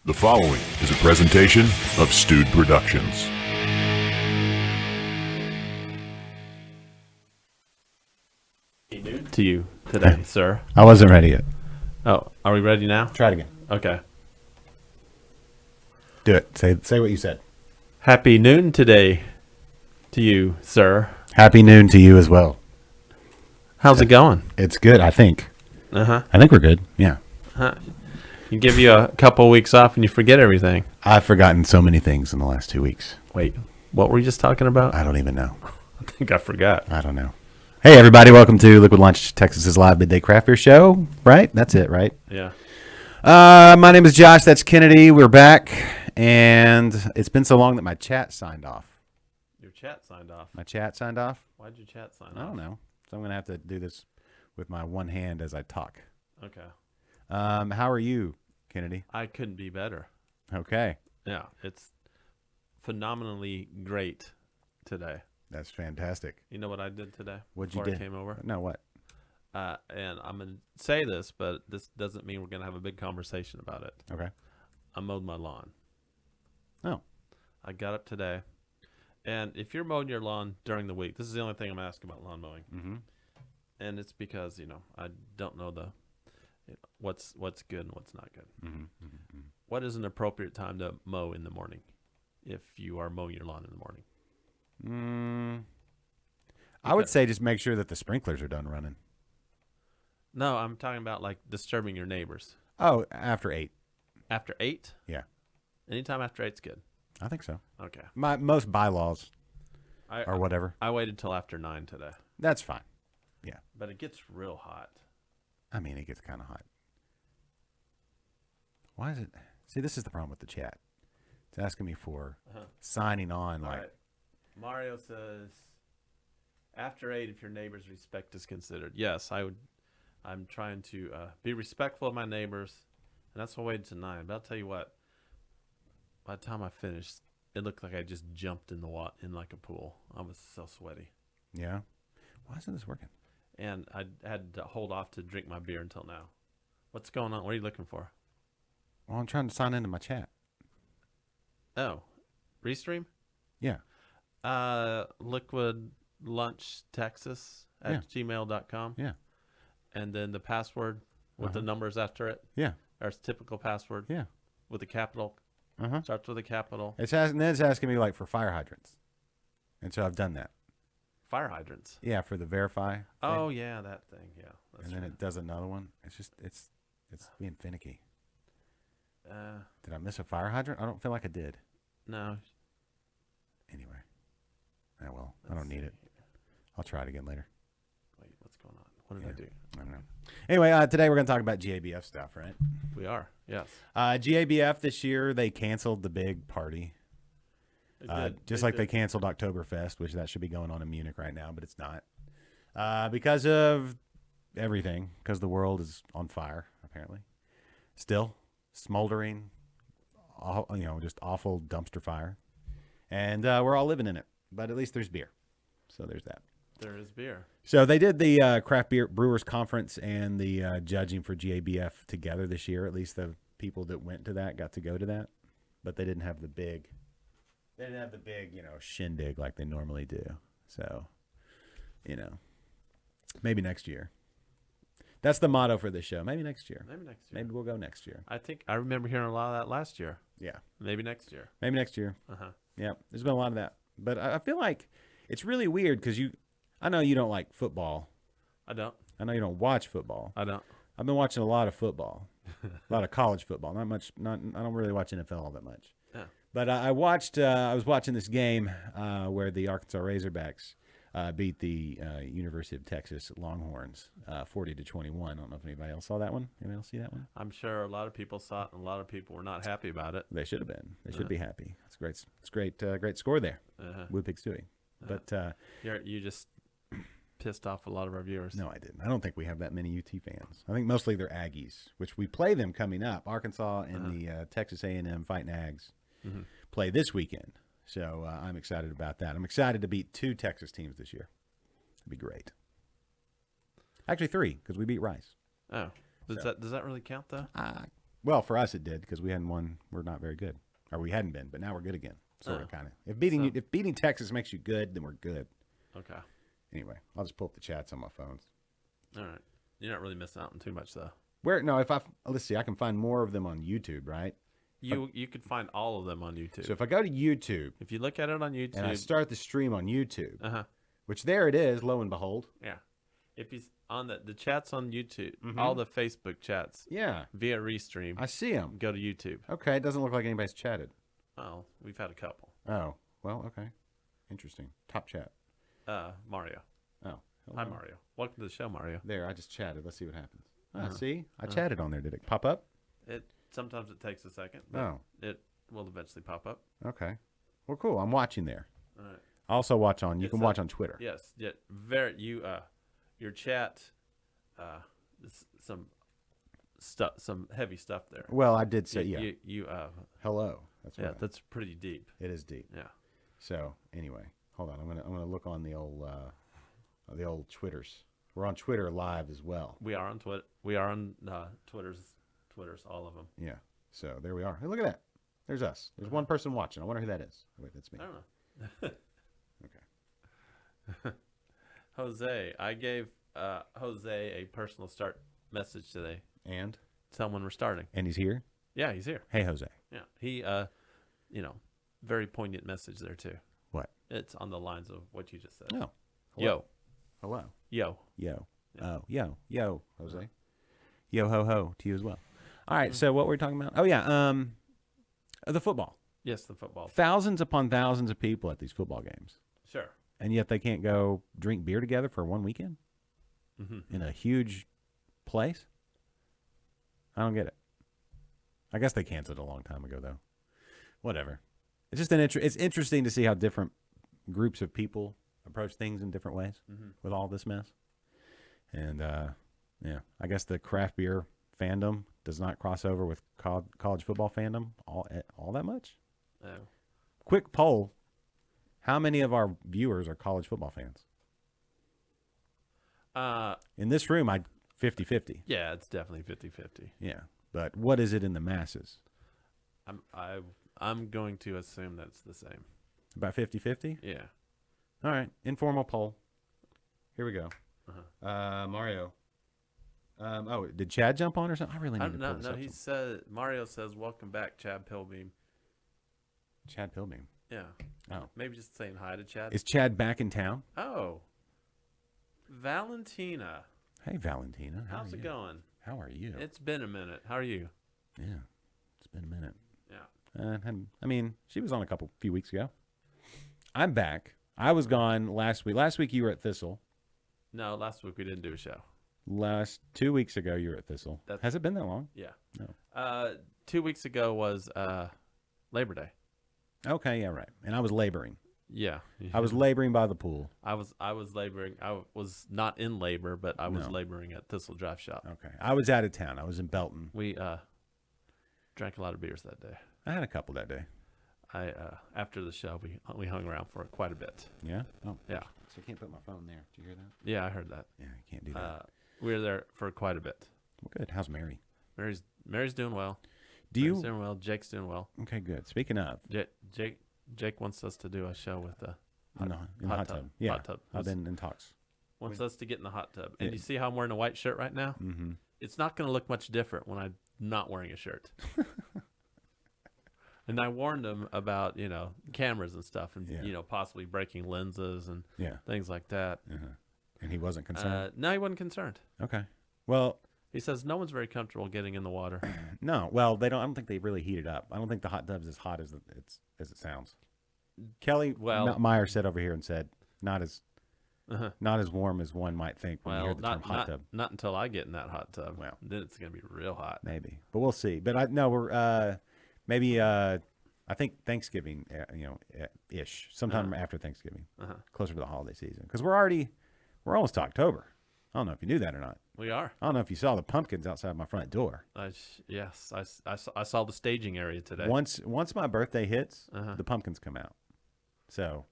The following is a presentation of Stewed Productions. To you today, sir. I wasn't ready yet. Oh, are we ready now? Try it again. Okay. Do it. Say what you said. Happy noon today to you, sir. Happy noon to you as well. How's it going? It's good, I think. Uh-huh. I think we're good. Yeah. You give you a couple of weeks off and you forget everything. I've forgotten so many things in the last 2 weeks. Wait, what were you just talking about? I don't even know. I think I forgot. I don't know. Hey, everybody. Welcome to Liquid Lunch, Texas's live midday craft beer show. Right? That's it, right? Yeah. My name is Josh. That's Kennedy. We're back. And it's been so long that my chat signed off. Your chat signed off. My chat signed off? Why'd your chat sign off? I don't know. So I'm going to have to do this with my one hand as I talk. Okay. How are you, Kennedy? I couldn't be better. Okay. Yeah, it's phenomenally great today. That's fantastic. You know what I did today? What'd you before do? I came over? No, what? And I'm going to say this, but this doesn't mean we're going to have a big conversation about it. Okay. I mowed my lawn. Oh. I got up today. And if you're mowing your lawn during the week, this is the only thing I'm asking about lawn mowing. Mm-hmm. And it's because, I don't know what's good and what's not good. Mm-hmm. Mm-hmm. What is an appropriate time to mow in the morning if you are mowing your lawn in the morning? I would say just make sure that the sprinklers are done running. No, I'm talking about like disturbing your neighbors. Oh, after 8. After 8? Yeah. Anytime after 8's good. I think so. Okay. Most bylaws I or whatever. I waited till after 9 today. That's fine. Yeah. But it gets real hot. I mean, it gets kind of hot. Why is it? See, this is the problem with the chat. It's asking me for signing on. All Like, right. Mario says, after 8, if your neighbor's respect is considered. Yes, I would. I'm trying to be respectful of my neighbors, and that's why I waited to 9. But I'll tell you what, by the time I finished, it looked like I just jumped in the water in like a pool. I was so sweaty. yeah. Why isn't this working? And I had to hold off to drink my beer until now. What's going on? What are you looking for? Well, I'm trying to sign into my chat. Oh, Restream? Yeah. Liquid Lunch Texas at gmail.com. Yeah. And then the password with the numbers after it. Yeah. Or its typical password. Yeah. With a capital. Uh-huh. Starts with a capital. It's asking me like for fire hydrants. And so I've done that. Fire hydrants. Yeah, for the verify thing. Oh, yeah, that thing. Yeah. That's And then it does another one. It's just it's being finicky. Did I miss a fire hydrant? I don't feel like I did. No. Anyway. Oh, well, I don't need it. I'll try it again later. Wait, what's going on? What did I do? I don't know. Anyway, today we're going to talk about GABF stuff, right? We are. Yes. GABF this year, they canceled the big party. Just like they canceled Oktoberfest, which that should be going on in Munich right now, but it's not. Because of everything, because the world is on fire, apparently. Still smoldering, just awful dumpster fire. And we're all living in it, but at least there's beer. So there's that. There is beer. So they did the Craft Beer Brewers Conference and the judging for GABF together this year. At least the people that went to that got to go to that. But they didn't have the big... They didn't have the big, shindig like they normally do. So, maybe next year. That's the motto for this show. Maybe next year. Maybe next year. Maybe we'll go next year. I think I remember hearing a lot of that last year. Yeah. Maybe next year. Maybe next year. Uh-huh. Yeah. There's been a lot of that. But I feel like it's really weird because I know you don't like football. I don't. I know you don't watch football. I don't. I've been watching a lot of football. A lot of college football. Not much. I don't really watch NFL all that much. Yeah. But I was watching this game where the Arkansas Razorbacks beat the University of Texas Longhorns 40-21. I don't know if anybody else saw that one. Anybody else see that one? I'm sure a lot of people saw it, and a lot of people were not happy about it. They should have been. They should be happy. It's great. It's great score there. Wood Pig Stewie. But you just pissed off a lot of our viewers. No, I didn't. I don't think we have that many UT fans. I think mostly they're Aggies, which we play them coming up. Arkansas and the Texas A&M Fighting Ags play this weekend. So I'm excited about that. I'm excited to beat 2 Texas teams this year. It'd be great. Actually 3, because we beat Rice. Oh. Does that really count, though? Well, for us it did because we hadn't won. We're not very good, or we hadn't been, but now we're good again. Sort of, kind of. If beating Texas makes you good, then we're good. Okay. Anyway, I'll just pull up the chats on my phone. All right. You're not really missing out on too much though. Let's see, I can find more of them on YouTube, right? You could find all of them on YouTube. So if I go to YouTube, if you look at it on YouTube, and I start the stream on YouTube, uh-huh. which there it is, lo and behold. Yeah. If he's on the chats on YouTube, Mhm. all the Facebook chats, Yeah, via Restream, I see them. go to YouTube. Okay, it doesn't look like anybody's chatted. Oh, we've had a couple. Oh, well, okay. Interesting. Top chat. Mario. Oh. Hi, hello. Mario. Welcome to the show, Mario. There, I just chatted. Let's see what happens. Uh-huh. See? I chatted on there. Did it pop up? Sometimes it takes a second, but Oh, it will eventually pop up. okay. Well, cool. I'm watching there. All right. I also watch on, you It's can watch on Twitter. Yes. Your chat, some heavy stuff there. Well, I did say, yeah. You Hello. That's what that's pretty deep. it is deep. Yeah. So, anyway, hold on. I'm gonna look on the old Twitters. We're on Twitter live as well. We are on Twitter. We are on Twitters, all of them. Yeah. So there we are. Hey, look at that. There's us. There's one person watching. I wonder who that is. Wait, that's me. I don't know. Okay. Jose, I gave Jose a personal start message today. And Someone we're starting. he's here. Yeah, he's here. Hey, Jose. Yeah, he very poignant message there too. What? It's on the lines of what you just said. Oh. Yo, Hello. yo. Yo. Yeah. Oh, yo, Jose. Yo ho ho to you as well. All right. So what we're talking about? Oh yeah. The football. Yes, the football. Thousands upon thousands of people at these football games, Sure. and yet they can't go drink beer together for one weekend Mm-hmm. in a huge place. I don't get it. I guess they canceled it a long time ago, though. Whatever. It's just it's interesting to see how different groups of people approach things in different ways with all this mess. And yeah, I guess the craft beer fandom does not cross over with college football fandom all that much. Oh. Quick poll: how many of our viewers are college football fans? In this room, 50-50. Yeah, it's definitely 50-50. Yeah, but what is it in the masses? I'm going to assume that's the same. About 50-50? Yeah. All right, informal poll. Here we go. Uh-huh. Mario. Oh, did Chad jump on or something? I really need to pull this No. up. He said Mario says, "Welcome back, Chad Pilbeam." Chad Pilbeam. Yeah. Oh. Maybe just saying hi to Chad. Is Chad back in town? Oh. Valentina. Hey, Valentina. How's it going? How are you? It's been a minute. How are you? Yeah, it's been a minute. Yeah. I mean, she was on a few weeks ago. I'm back. I was gone last week. Last week you were at Thistle. No, last week we didn't do a show. 2 weeks ago you were at Thistle. That's- Has it been that long? Yeah. No. 2 weeks ago was Labor Day. Okay, yeah, right. And I was laboring. Yeah. I was laboring by the pool. I was laboring. I was not in labor, but I was No. laboring at Thistle Drive Shop. Okay. I was out of town. I was in Belton. We drank a lot of beers that day. I had a couple that day. After the show, we hung around for quite a bit. Yeah? Oh. Yeah. So I can't put my phone there. Did you hear that? Yeah, I heard that. Yeah, you can't do that. We were there for quite a bit. Well, good. How's Mary? Mary's doing well. Mary's doing well. Jake's doing well. Okay, good. Speaking of. Jake wants us to do a show with the In the hot tub. Yeah. Hot tub. I've been in talks. Wants us to get in the hot tub. And Yeah. you see how I'm wearing a white shirt right now? Mm-hmm. It's not going to look much different when I'm not wearing a shirt. And I warned him about, cameras and stuff and, Yeah. possibly breaking lenses and Yeah. things like that. Uh-huh. And he wasn't concerned? No, he wasn't concerned. Okay. Well, He says no one's very comfortable getting in the water. no. Well, they don't. I don't think they really heat it up. I don't think the hot tub's as hot as it sounds. Kelly Meyer said over here and said not as warm as one might think when you hear the term hot tub. Not until I get in that hot tub. Well, then it's going to be real hot. Maybe, but we'll see. But we're maybe I think Thanksgiving, ish, sometime after Thanksgiving, closer to the holiday season, because we're almost to October. I don't know if you knew that or not. We are. I don't know if you saw the pumpkins outside my front door. Yes, I saw the staging area today. Once my birthday hits, the pumpkins come out. So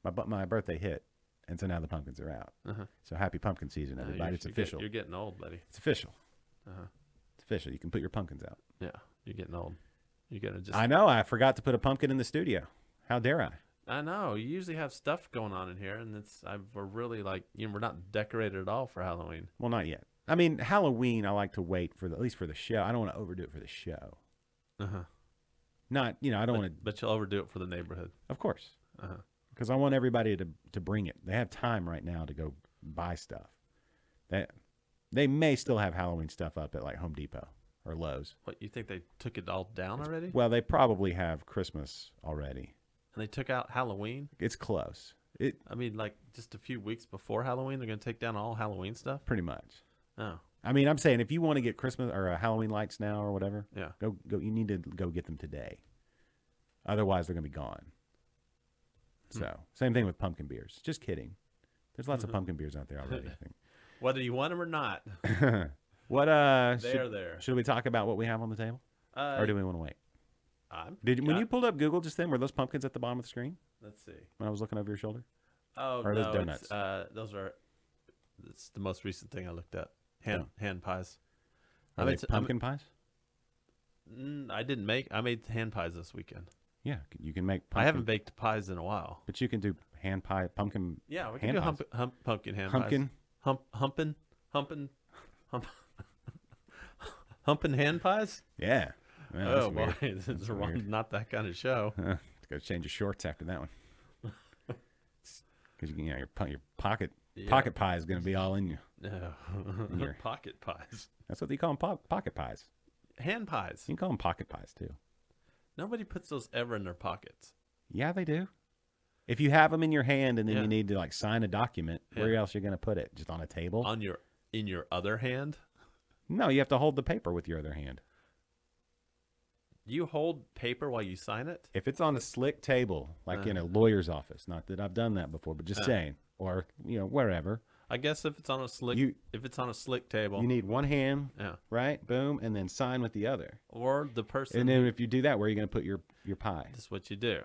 my birthday hit, and so now the pumpkins are out. So happy pumpkin season, everybody! It's official. You're getting old, buddy. It's official. It's official. You can put your pumpkins out. Yeah, you're getting old. You're gonna just. I know. I forgot to put a pumpkin in the studio. How dare I? I know. You usually have stuff going on in here, and we're really like, we're not decorated at all for Halloween. Well, not yet. I mean, Halloween, I like to wait at least for the show. I don't want to overdo it for the show. Not, I don't want to. But you'll overdo it for the neighborhood. Of course. Because I want everybody to bring it. They have time right now to go buy stuff. They may still have Halloween stuff up at like Home Depot or Lowe's. What, you think they took it all down already? Well, they probably have Christmas already. And they took out Halloween? It's close. I mean, like just a few weeks before Halloween, they're going to take down all Halloween stuff? Pretty much. Oh. I mean, I'm saying if you want to get Christmas or Halloween lights now or whatever, yeah, go. You need to go get them today. Otherwise, they're going to be gone. So, same thing with pumpkin beers. Just kidding. There's lots of pumpkin beers out there already, I think. Whether you want them or not. What they're there. Should we talk about what we have on the table? Or do we want to wait? When you pulled up Google just then, were those pumpkins at the bottom of the screen? Let's see. When I was looking over your shoulder? Oh, or are those donuts? It's the most recent thing I looked at. Hand pies. Are they pumpkin pies? I made hand pies this weekend. Yeah, you can make pumpkin. I haven't baked pies in a while. But you can do hand pie, pumpkin. Yeah, we can do pumpkin hand pumpkin. pies. Humping hand pies? Yeah. Man, oh, boy. This is not that kind of show. Got to change your shorts after that one. Because your pocket pie is going to be all in you. No. Pocket pies. That's what they call them, pocket pies. Hand pies. You can call them pocket pies, too. Nobody puts those ever in their pockets. Yeah, they do. If you have them in your hand and then you need to like sign a document, where else are you going to put it? Just on a table? In your other hand? No, you have to hold the paper with your other hand. You hold paper while you sign it? If it's on a slick table, like in a lawyer's office, not that I've done that before, but just saying, or wherever. I guess if it's on a slick table, you need one hand, right? Boom, and then sign with the other. Or the person. And then if you do that, where are you going to put your pie? That's what you do.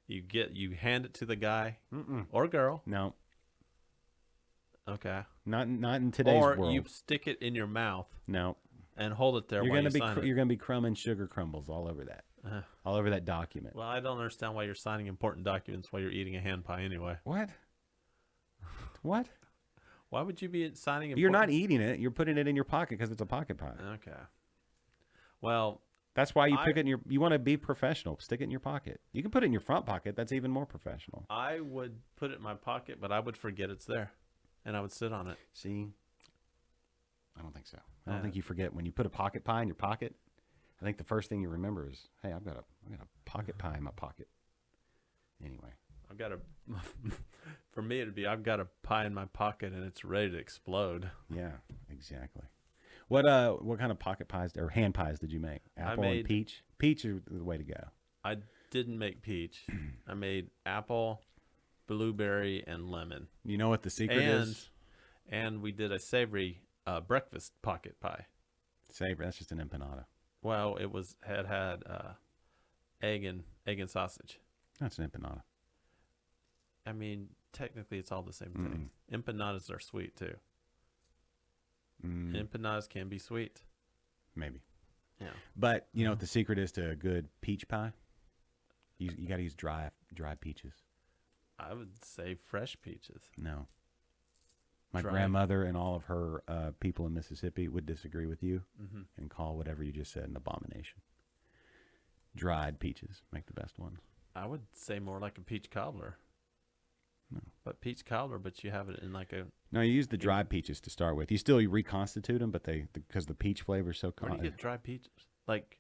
You hand it to the guy or girl. No. Okay. Not in today's world. Or you stick it in your mouth. No. And hold it there. You're going to be crumbing sugar crumbles all over that. All over that document. Well, I don't understand why you're signing important documents while you're eating a hand pie anyway. What? What? Why would you be signing? You're not eating it. You're putting it in your pocket because it's a pocket pie. Okay. Well, that's why you pick it in you want to be professional. Stick it in your pocket. You can put it in your front pocket. That's even more professional. I would put it in my pocket, but I would forget it's there, and I would sit on it. See, I don't think so. I don't think you forget when you put a pocket pie in your pocket. I think the first thing you remember is, hey, I've got a pocket pie in my pocket. Anyway, for me, it'd be I've got a pie in my pocket and it's ready to explode. Yeah, exactly. What kind of pocket pies or hand pies did you make? Apple and peach? Peach is the way to go. I didn't make peach. I made apple, blueberry, and lemon. You know what the secret is? And we did a savory breakfast pocket pie. Savory? That's just an empanada. Well, it had egg and sausage. That's an empanada. I mean, technically, it's all the same thing. Empanadas are sweet too. Empanadas can be sweet. Maybe. Yeah. But you know what the secret is to a good peach pie? You got to use dry peaches. I would say fresh peaches. No. My grandmother and all of her people in Mississippi would disagree with you and call whatever you just said an abomination. Dried peaches make the best ones. I would say more like a peach cobbler. No. But peach cobbler, but you have it in like a... No, you use the dried peaches to start with. You still reconstitute them, but because the peach flavor is so... Where do you get dried peaches? Like...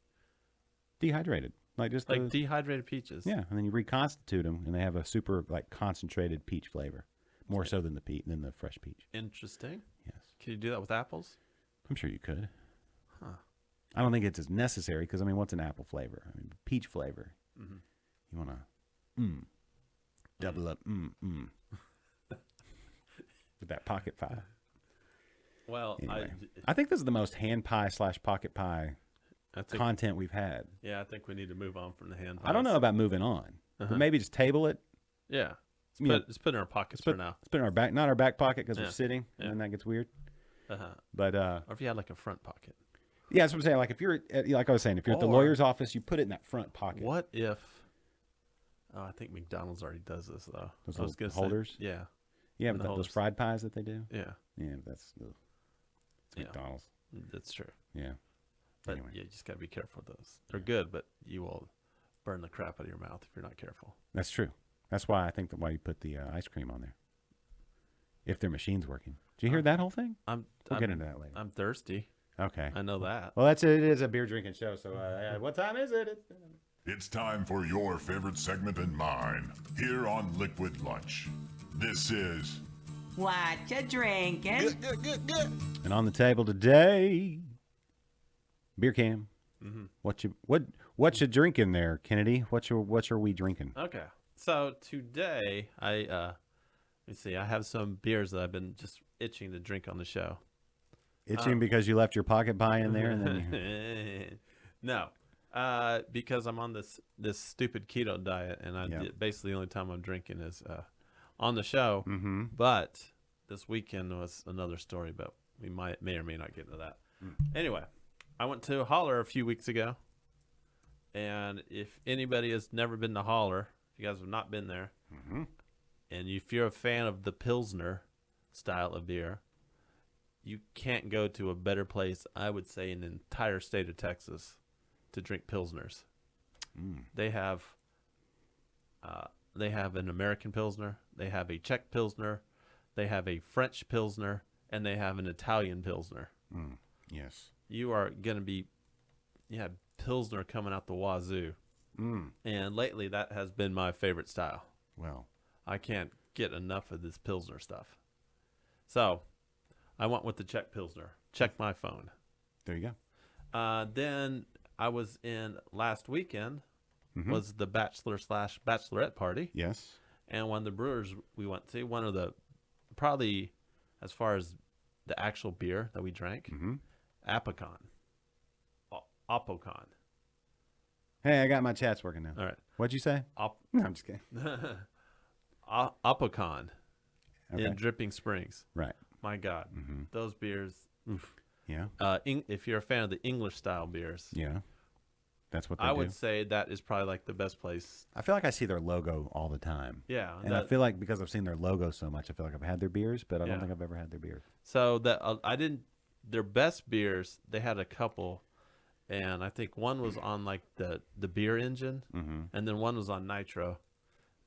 Dehydrated. Like just like dehydrated peaches. Yeah, and then you reconstitute them, and they have a super like concentrated peach flavor. More so than the fresh peach. Interesting. Yes. Can you do that with apples? I'm sure you could. Huh. I don't think it's as necessary because, I mean, what's an apple flavor? I mean, peach flavor. You want to double up with that pocket pie. Well, anyway, I think this is the most hand pie / pocket pie content we've had. Yeah, I think we need to move on from the hand pies. I don't know about moving on. But maybe just table it. Yeah. Let's put it in our pockets for now. Let's put it in our back, not our back pocket because we're sitting, and then that gets weird. But or if you had like a front pocket. Yeah, that's what I'm saying. Like if you're like I was saying, if you're at the Or- lawyer's office, you put it in that front pocket. What if? Oh, I think McDonald's already does this though. Those I was little gonna say- holders? yeah, Yeah, the but those holders. fried pies that they do. yeah, Yeah, but that's ugh. It's Yeah. McDonald's. that's true. Yeah. But Anyway. you just gotta be careful with those. They're good, but you will burn the crap out of your mouth if you're not careful. That's true. That's why I think why you put the ice cream on there. If their machine's working. Did you hear that whole thing? We'll I'm get into that later. I'm thirsty. Okay. I know that. Well, it is a beer drinking show. So, what time is it? It's time for your favorite segment and mine here on Liquid Lunch. This is What you drinking? And on the table today, beer can. Mm-hmm. What you drinking there, Kennedy? What are we drinking? Okay. So today let me see. I have some beers that I've been just itching to drink on the show. Itching because you left your pocket pie in there, and then you... No, because I'm on this stupid keto diet, and basically the only time I'm drinking is on the show. Mm-hmm. But this weekend was another story, but we may or may not get into that. Anyway, I went to Holler a few weeks ago, and if anybody has never been to Holler, if you guys have not been there, and if you're a fan of the Pilsner style of beer, you can't go to a better place, I would say, in the entire state of Texas to drink Pilsners. They have an American Pilsner, they have a Czech Pilsner, they have a French Pilsner, and they have an Italian Pilsner. Yes. You are going to be, Pilsner coming out the wazoo. And lately that has been my favorite style. Well, I can't get enough of this Pilsner stuff. So I went with the Czech Pilsner. Check my phone. there you go. Then I was in last weekend was the bachelor/bachelorette party. Yes. And one of the brewers we went to, one of the, probably as far as the actual beer that we drank, Apocon. Apocon. Hey, I got my chats working now. All right. What'd you say? No, I'm just kidding. Apocon Okay. in Dripping Springs. Right. My God. Those beers. Oof. Yeah. If you're a fan of the English style beers, Yeah. That's what they I do. would say that is probably like the best place. I feel like I see their logo all the time. Yeah. And I feel like because I've seen their logo so much, I feel like I've had their beers, but I don't Yeah. think I've ever had their beers. So that I didn't. Their best beers, they had a couple, and I think one was on like the beer engine, and then one was on nitro,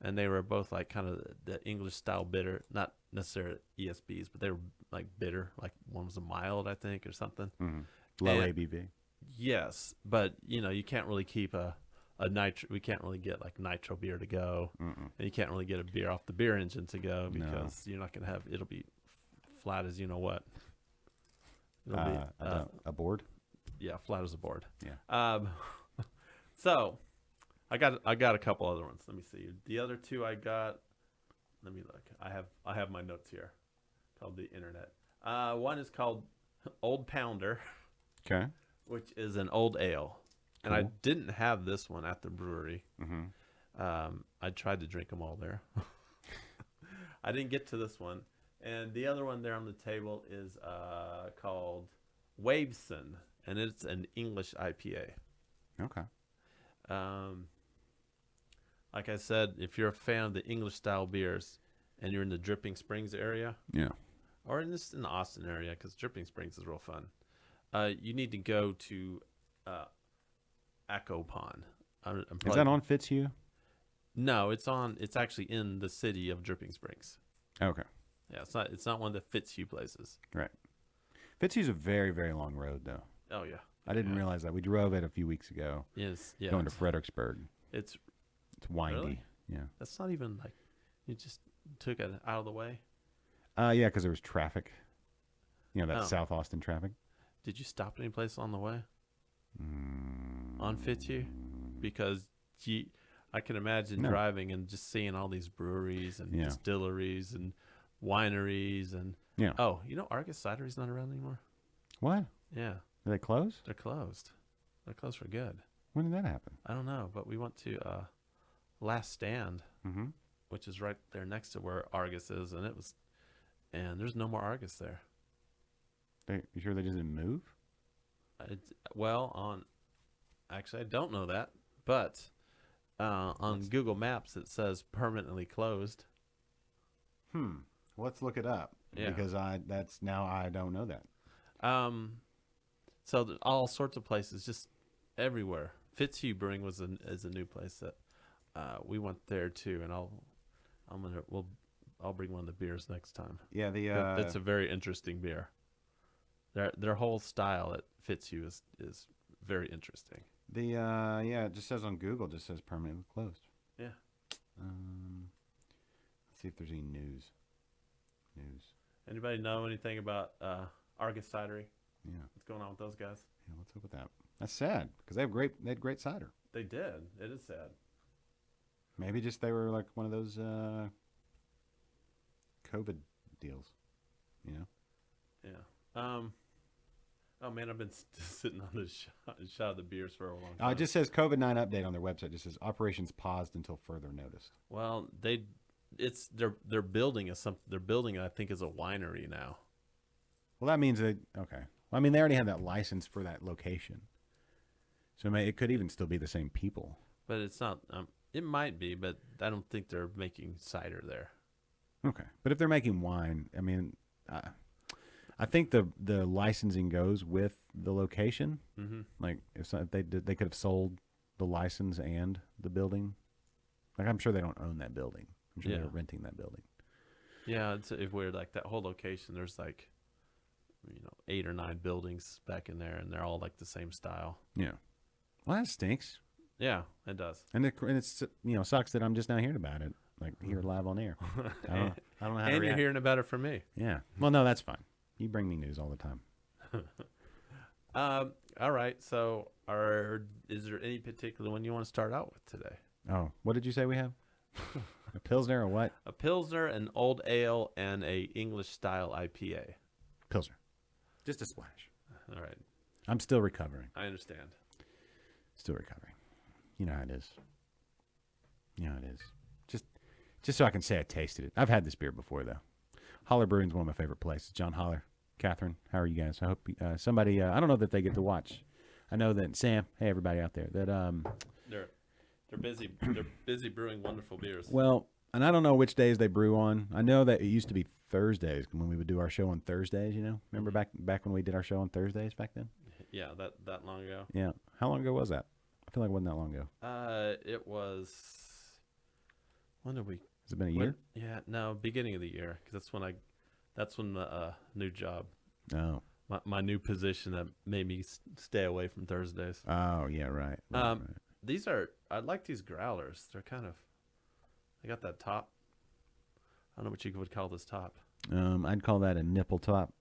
and they were both like kind of the English style bitter, not necessarily ESBs, but they were like bitter. Like one was a mild, I think, or something. Low And- ABV. Yes, but you can't really keep a nitro. We can't really get like nitro beer to go, and you can't really get a beer off the beer engine to go because you're not gonna have. It'll be flat as you know what. It'll be A board? yeah, flat as a board. Yeah. So I got a couple other ones. Let me see. The other two I got. Let me look. I have my notes here. Called the internet. One is called Old Pounder, Okay. which is an old ale, and I Cool. didn't have this one at the brewery. I tried to drink them all there. I didn't get to this one, and the other one there on the table is called Waveson, and it's an English IPA. Okay. Like I said, if you're a fan of the English style beers, and you're in the Dripping Springs area, Yeah. or in the Austin area, because Dripping Springs is real fun, you need to go to Akopon. Is that on Fitzhugh? No, it's actually in the city of Dripping Springs. Okay. Yeah, it's not one of the Fitzhugh places. Right. Fitzhugh's a very, very long road, though. Oh yeah, I didn't realize that. We drove it a few weeks ago yes, yeah. going to Fredericksburg. It's It's windy. Really? Yeah. that's not even like you just took it out of the way. Yeah, because there was traffic. You know, that Oh. South Austin traffic. Did you stop any place on the way? On Fitzhugh? Because I can imagine No. driving and just seeing all these breweries and Yeah. distilleries and wineries and Yeah. oh, Argus Cidery's not around anymore. What? Yeah, Are they closed? they're closed. They're closed for good. When did that happen? I don't know, but we went to Last Stand, Mm-hmm. which is right there next to where Argus is, and there's no more Argus there. You sure they just didn't move? Actually, I don't know that, but on Google Maps it says permanently closed. Let's look it up. Yeah. Because I don't know that. So there's all sorts of places, just everywhere. Fitzhugh Brewing is a new place that we went there too, and I'll bring one of the beers next time. Yeah, It's a very interesting beer. Their whole style at Fitzhugh is very interesting. It just says on Google, just says permanently closed. Yeah. Let's see if there's any news. Anybody know anything about Argus Cidery? Yeah. What's going on with those guys? Yeah, what's up with that? That's sad because they had great cider. They did. It is sad. Maybe just they were like one of those COVID deals, you know? Yeah. Oh man, I've been sitting on this shot of the beers for a long It time. just says COVID-19 update on their website. It just says operations paused until further notice. Well, they're building they're building I think as a winery now. Well, that means okay. Well, I mean, they already have that license for that location, so it could even still be the same people. But it's not. It might be, but I don't think they're making cider there. Okay, but if they're making wine, I mean, I think the licensing goes with the location. Mm-hmm. Like if they could have sold the license and the building. Like I'm sure they don't own that building. I'm sure they're renting that building. Yeah, it's weird. Like that whole location, there's 8 or 9 buildings back in there, and they're all like the same style. Yeah. Well, that stinks. Yeah, it does. And it's sucks that I'm just now hearing about it, like here live on air. I don't know how to And you're react. hearing about it from me. Yeah. Well, no, that's fine. You bring me news all the time. All right. So, is there any particular one you want to start out with today? Oh, what did you say we have? A Pilsner or what? A Pilsner, an Old Ale, and a English style IPA. Pilsner. Just a splash. All right. I'm still recovering. I understand. Still recovering. You know how it is. Just so I can say I tasted it. I've had this beer before, though. Holler Brewing's one of my favorite places. John Holler, Catherine, how are you guys? I hope somebody. I don't know that they get to watch. I know that Sam. Hey, everybody out there. That They're busy. They're busy brewing wonderful beers. Well, and I don't know which days they brew on. I know that it used to be Thursdays when we would do our show on Thursdays. You know, remember back when we did our show on Thursdays back then? Yeah, that long ago. Yeah. How long ago was that? I feel like it wasn't that long ago. It was. When did we? Has it been a year? Yeah, no, beginning of the year, because that's when the new job, Oh. my new position that made me stay away from Thursdays. Oh yeah, right. I like these growlers. They got that top. I don't know what you would call this top. I'd call that a nipple top.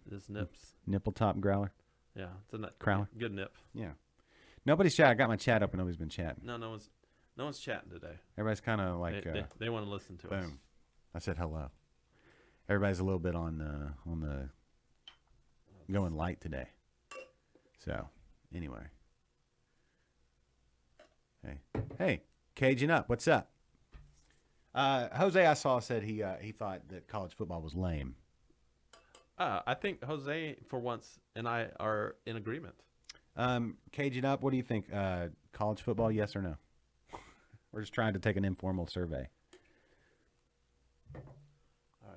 This nips. Nipple top growler. Yeah, it's a Growler. good nip. Yeah. Nobody's chatting. I got my chat up and nobody's been chatting. No one's chatting today. Everybody's kind of like They want to listen to us. boom. I said hello. Everybody's a little bit on the going light today. So anyway. Hey, Cajun up. What's up? Jose, I saw, said he thought that college football was lame. I think Jose, for once, and I are in agreement. Cajun up. What do you think? College football, yes or no? We're just trying to take an informal survey. All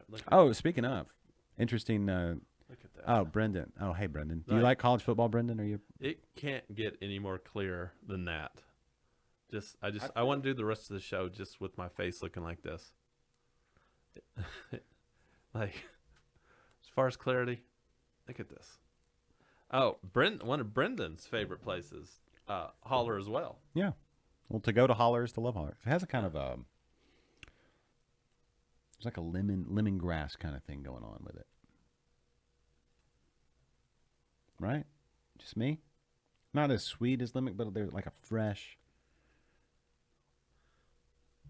right, Oh, speaking of, interesting. look at that. Oh, Brendan. Oh, hey, Brendan. Do you like college football, Brendan? Are you? It can't get any more clear than that. I want to do the rest of the show just with my face looking like this. Like, as far as clarity, look at this. Oh, one of Brendan's favorite places, Holler as well. Yeah. Well, to go to Holler is to love Holler. It has a kind of there's like a lemongrass kind of thing going on with it. Right? Just me? Not as sweet as lemon, but they're like a fresh.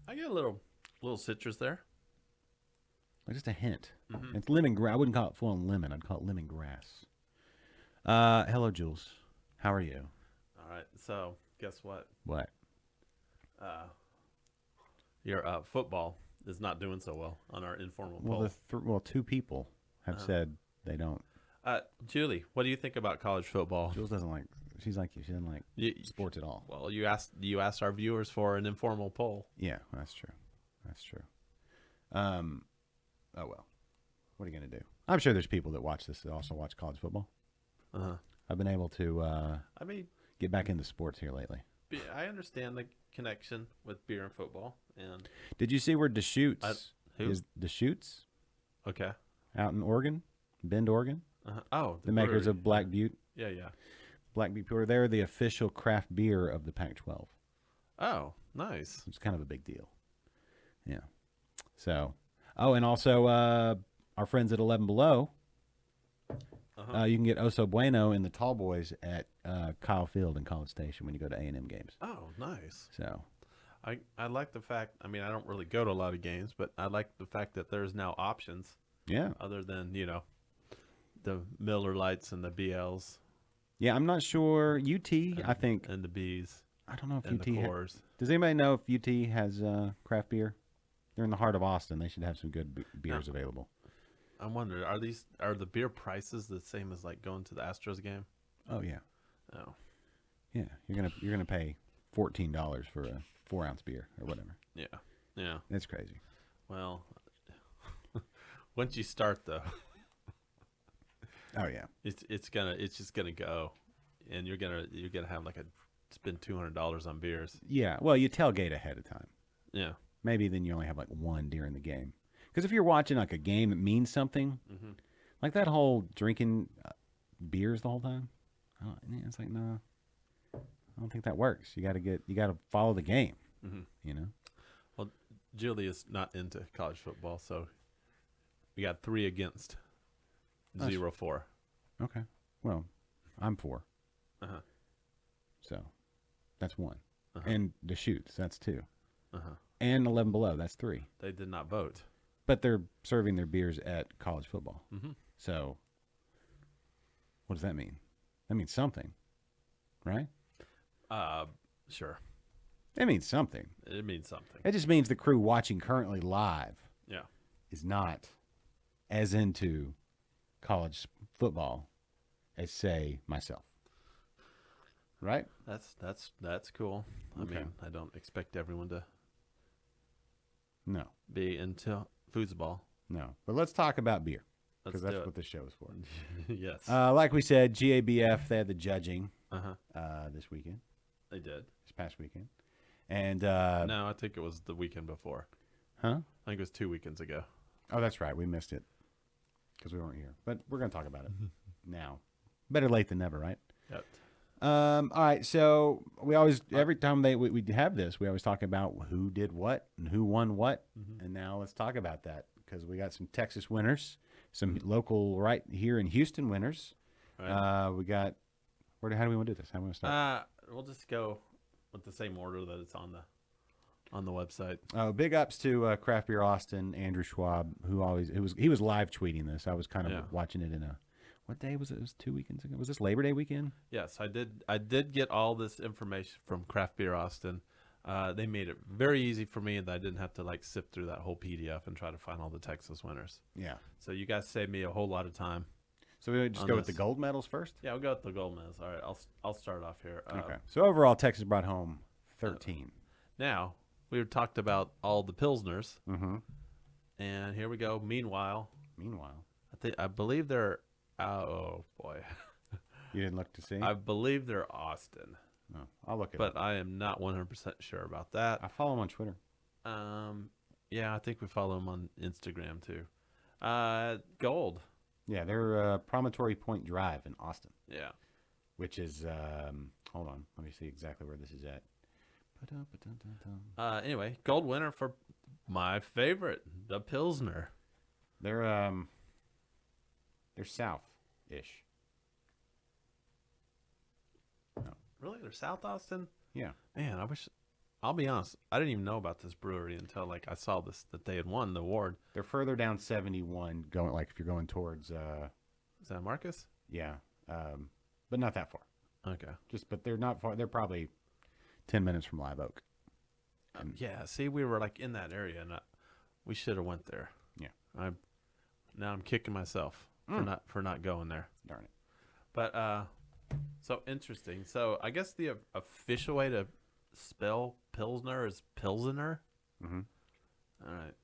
I get a little citrus there. Like just a hint. Mm-hmm. It's lemongrass. I wouldn't call it full on lemon. I'd call it lemongrass. Hello, Jules. How are you? All right. So guess what? What? Your football is not doing so well on our informal poll. Well, 2 people have said they don't. Julie, what do you think about college football? Jules doesn't like. She's like you. She doesn't like sports at all. Well, you asked our viewers for an informal poll. Yeah, that's true. That's true. Oh well. What are you gonna do? I'm sure there's people that watch this that also watch college football. I've been able to. Get back into sports here lately. I understand the connection with beer and football. And did you see where Deschutes is? Deschutes, okay, out in Oregon, Bend, Oregon. Oh, the makers of Black Butte. Yeah. Black Butte Brewer. They're the official craft beer of the Pac-12. Oh, nice. It's kind of a big deal. Yeah. So, and also our friends at 11 Below. You can get Oso Bueno in the Tall Boys at Kyle Field in College Station when you go to A&M games. Oh, nice. So, I like the fact. I mean, I don't really go to a lot of games, but I like the fact that there's now options. Yeah. Other than the Miller Lights and the BLs. Yeah, I'm not sure. UT, I think, and the Bs. I don't know if and UT the Coors. Does anybody know if UT has craft beer? They're in the heart of Austin. They should have some good beers available. I'm wondering, are the beer prices the same as like going to the Astros game? Oh yeah. Oh. Yeah, you're gonna pay $14 for a 4-ounce beer or whatever. Yeah. That's crazy. Well, once you start though. Oh yeah. It's just gonna go, and you're gonna have spend $200 on beers. Yeah. Well, you tailgate ahead of time. Yeah. Maybe then you only have like one during the game. Because if you're watching like a game that means something, like that whole drinking beers the whole time, it's like no, I don't think that works. You got to follow the game. Well, Julie is not into college football, so we got 3 against 0-4. Okay. Well, I'm 4. Uh-huh. So that's 1. Uh-huh. And the shoots, that's 2. Uh-huh. And 11 Below, that's 3. They did not vote. But they're serving their beers at college football. Mm-hmm. So what does that mean? That means something, right? Sure. It means something. It means something. It just means the crew watching currently live Yeah. is not as into college football as, say, myself. Right? That's cool. Okay. I mean, I don't expect everyone to No. be into foosball. No. But let's talk about beer, because Let's that's do what this show is for. Yes. Like we said, GABF, they had the judging this weekend, They did. this past weekend. And No, I think it was the weekend before. huh? I think it was 2 weekends ago. Oh, that's right. We missed it because we weren't here. But we're going to talk about it now. Better late than never, right? Yep. All right. So we always, every time we have this, we always talk about who did what and who won what. And now let's talk about that, because we got some Texas winners, some local right here in Houston winners. Right. We got, how do we want to do this? How do we want to start? We'll just go with the same order that it's on the website. Big ups to Craft Beer Austin, Andrew Schwab, he was live tweeting this. I was kind of watching it what day was it? It was 2 weekends ago. Was this Labor Day weekend? Yes, I did get all this information from Craft Beer Austin. They made it very easy for me, and I didn't have to sift through that whole PDF and try to find all the Texas winners. Yeah. So you guys saved me a whole lot of time. So we would just go with the gold medals first? Yeah, we'll go with the gold medals. All right, I'll start off here. Okay. So overall, Texas brought home 13. Now, we talked about all the Pilsners. Mm-hmm. And here we go. Meanwhile, I believe they're... Oh, boy. You didn't look to see? I believe they're Austin. No, I'll look it up. But I am not 100% sure about that. I follow him on Twitter. Yeah, I think we follow him on Instagram, too. Gold. Yeah, they're Promontory Point Drive in Austin. Yeah. Which is, hold on. Let me see exactly where this is at. Anyway, gold winner for my favorite, the Pilsner. They're south-ish. No. Really? They're South Austin? Yeah. Man, I'll be honest, I didn't even know about this brewery until I saw that they had won the award. They're further down 71, going if you're going towards San Marcos? Yeah. But not that far. Okay. But they're not far. They're probably 10 minutes from Live Oak. Yeah, see, we were in that area, and we should have went there. Yeah. Now I'm kicking myself. for not going there. Darn it. But so interesting. So I guess the official way to spell Pilsner is Pilsener. Mm-hmm. All right.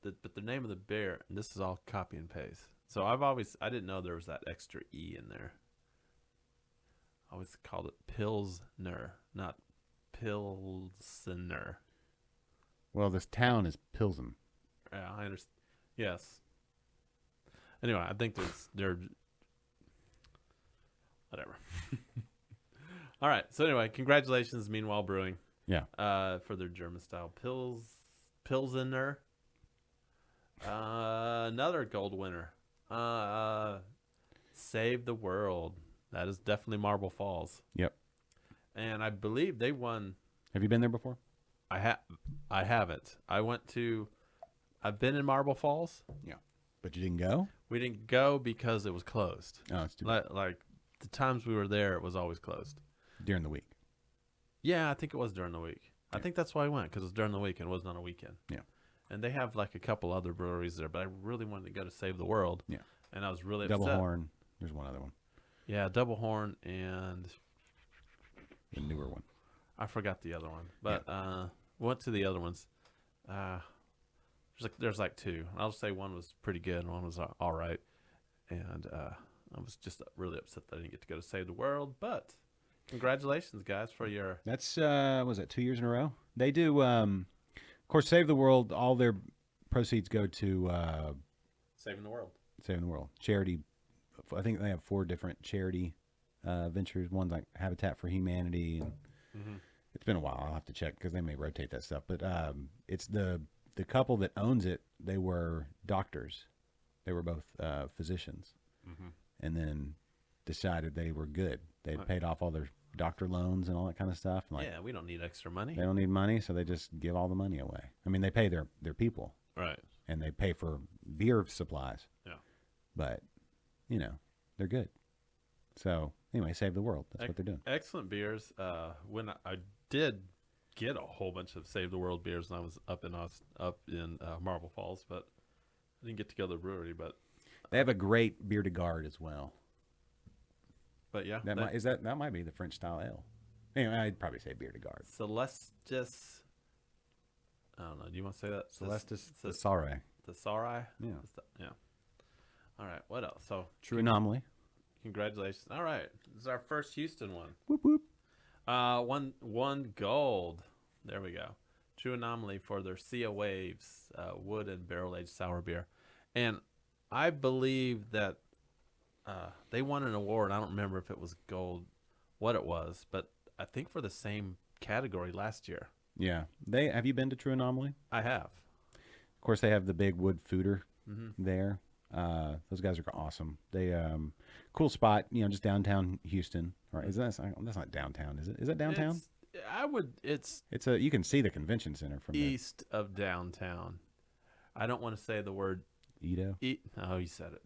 But the name of the beer, and this is all copy and paste. So I didn't know there was that extra E in there. I always called it Pilsner, not Pilsener. Well, this town is Pilsen. Yeah, I understand. Yes. Anyway, I think they're whatever. All right. So anyway, congratulations, Meanwhile Brewing. Yeah. For their German style Pilsener. Another gold winner. Save the World. That is definitely Marble Falls. Yep. And I believe they won. Have you been there before? I haven't. I've been in Marble Falls. Yeah. But you didn't go? We didn't go because it was closed. Oh, it's too bad. Like the times we were there, it was always closed. During the week. Yeah, I think it was during the week. Yeah. I think that's why I went, because it was during the week and it wasn't on a weekend. Yeah. And they have like a couple other breweries there, but I really wanted to go to Save the World. Yeah. And I was really Double upset. Horn. There's one other one. Yeah, Double Horn and The newer one. I forgot the other one. But went to the other ones. There's like two. I'll just say one was pretty good and one was all right. And I was just really upset that I didn't get to go to Save the World. But congratulations, guys, for your... That's, was it 2 years in a row? They do, of course, Save the World, all their proceeds go to... Saving the World. Saving the World. Charity. I think they have 4 different charity ventures. One's like Habitat for Humanity. And it's been a while. I'll have to check because they may rotate that stuff. But it's the couple that owns it. They were doctors. They were both physicians. And then decided they were good. They'd paid off all their doctor loans and all that kind of stuff. And Yeah, we don't need extra money. they don't need money, so they just give all the money away. I mean, they pay their people. Right. And they pay for beer supplies. Yeah. But, they're good. So, anyway, Save the World. That's what they're doing. Excellent beers. When I did get a whole bunch of Save the World beers when I was up in Marble Falls, but I didn't get to go to the brewery. But They have a great beer de garde as well. yeah, That might be the French style ale. Anyway, I'd probably say beer de garde. Celestis. I don't know. Do you want to say that? Celestis Thesauri. Thesauri? Yeah. Yeah. All right. What else? So True Anomaly. congratulations. All right. This is our first Houston one. Whoop whoop. One gold. There we go. True Anomaly for their Sea of Waves wood and barrel aged sour beer, and I believe that they won an award. I don't remember if it was gold, what it was, but I think for the same category last year. Yeah. Have you been to True Anomaly? I have. Of course, they have the big wood fooder there. Those guys are awesome. They cool spot, just downtown Houston. Right? That's not downtown, is it? Is it downtown? It's You can see the convention center from east of downtown. I don't want to say the word Edo. Oh, you said it.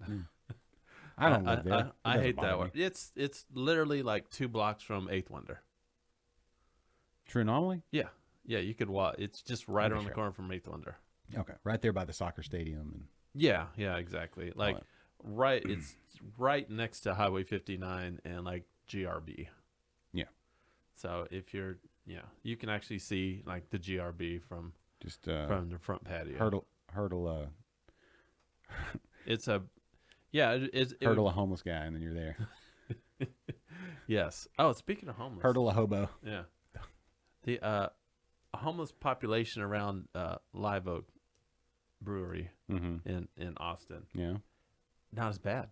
I don't live there. I hate that word. It's literally like 2 blocks from Eighth Wonder. True Anomaly? Yeah, you could walk. It's just right around the sure. corner from Eighth Wonder. Okay, right there by the soccer stadium. And Yeah, exactly. Like it's right next to Highway 59 and like GRB. Yeah. So if you're, you can actually see like the GRB from the front patio. Hurdle It's a hurdle a homeless guy, and then you're there. Yes. Oh, speaking of homeless, Hurdle a hobo. Yeah. The a homeless population around Live Oak Brewery in Austin. Yeah. Not as bad.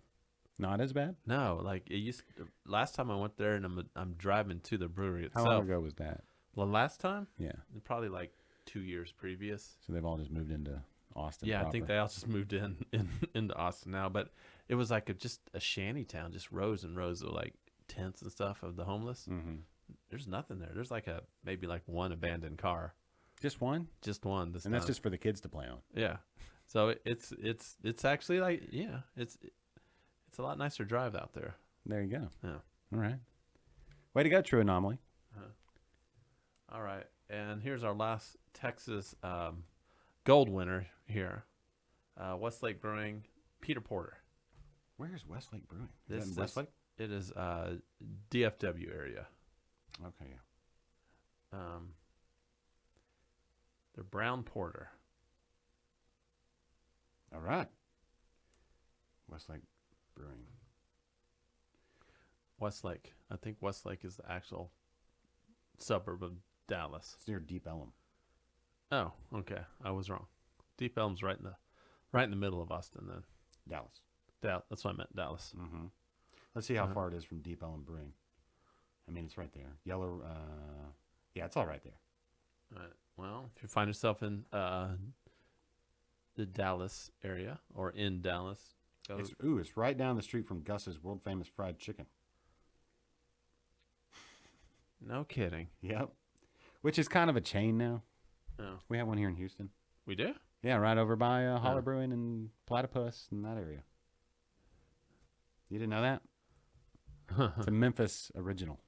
Not as bad? No, like it used. Last time I went there, and I'm driving to the brewery itself. How long ago was that? Well, last time, Yeah. probably like 2 years previous. So they've all just moved into Austin. Yeah, proper. I think they all just moved into Austin now. But it was like just a shanty town, just rows and rows of like tents and stuff of the homeless. Mm-hmm. There's nothing there. There's like maybe one abandoned car. Just one? Just one. And that's just for the kids to play on. Yeah. So it's actually like it's a lot nicer drive out there. There you go. Yeah. All right. Way to go, True Anomaly. All right, and here's our last Texas gold winner here. Westlake Brewing, Peter Porter. Where's Westlake Brewing? Is This that is in Westlake? It is DFW area. Okay, yeah. They're brown porter. All right. Westlake Brewing. Westlake. I think Westlake is the actual suburb of Dallas. It's near Deep Ellum. Oh, okay. I was wrong. Deep Elm's right in the middle of Austin. Then Dallas. that's what I meant. Dallas. Mm-hmm. Let's see how far it is from Deep Ellum Brewing. I mean, it's right there. Yellow. Yeah, it's all right there. All right. Well, if you find yourself in the Dallas area or in Dallas, go. It's right down the street from Gus's world famous fried chicken. No kidding. Yep. Which is kind of a chain now. Oh, We have one here in Houston. we do. Yeah, right over by Holler Oh. Brewing and Platypus and that area. You didn't know that? It's a Memphis original.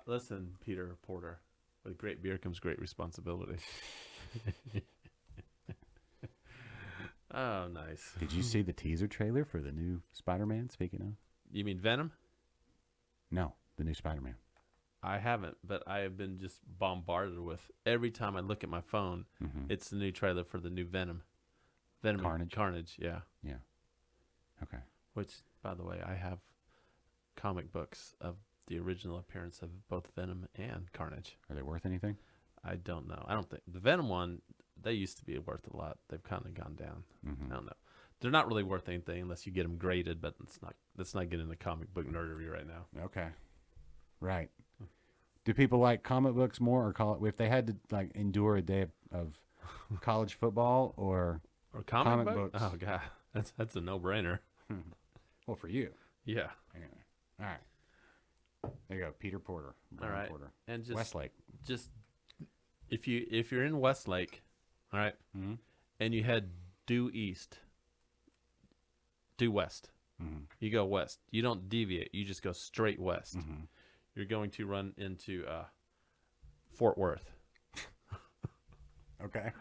Listen, Peter Porter. With great beer comes great responsibility. Oh, nice. Did you see the teaser trailer for the new Spider-Man, speaking of? You mean Venom? No, the new Spider-Man. I haven't, but I have been just bombarded with every time I look at my phone. Mhm. It's the new trailer for the new Venom. Venom Carnage. Yeah. Yeah. Okay. Which, by the way, I have comic books of the original appearance of both Venom and Carnage. Are they worth anything? I don't know. I don't think the Venom one. They used to be worth a lot. They've kind of gone down. Mhm. I don't know. They're not really worth anything unless you get them graded. But let's not get into comic book nerdery right now. Okay. Right. Do people like comic books more, or if they had to like endure a day of college football, or Or comic Comic book? books. Oh god, that's a no-brainer. well, for you? Yeah. Anyway. All right. There you go, Peter Porter. All right. Porter. And just Westlake. just if you're in Westlake, all right, Mhm. and you head due west. Mhm. You go west. You don't deviate. You just go straight west. Mhm. You're going to run into Fort Worth, Okay.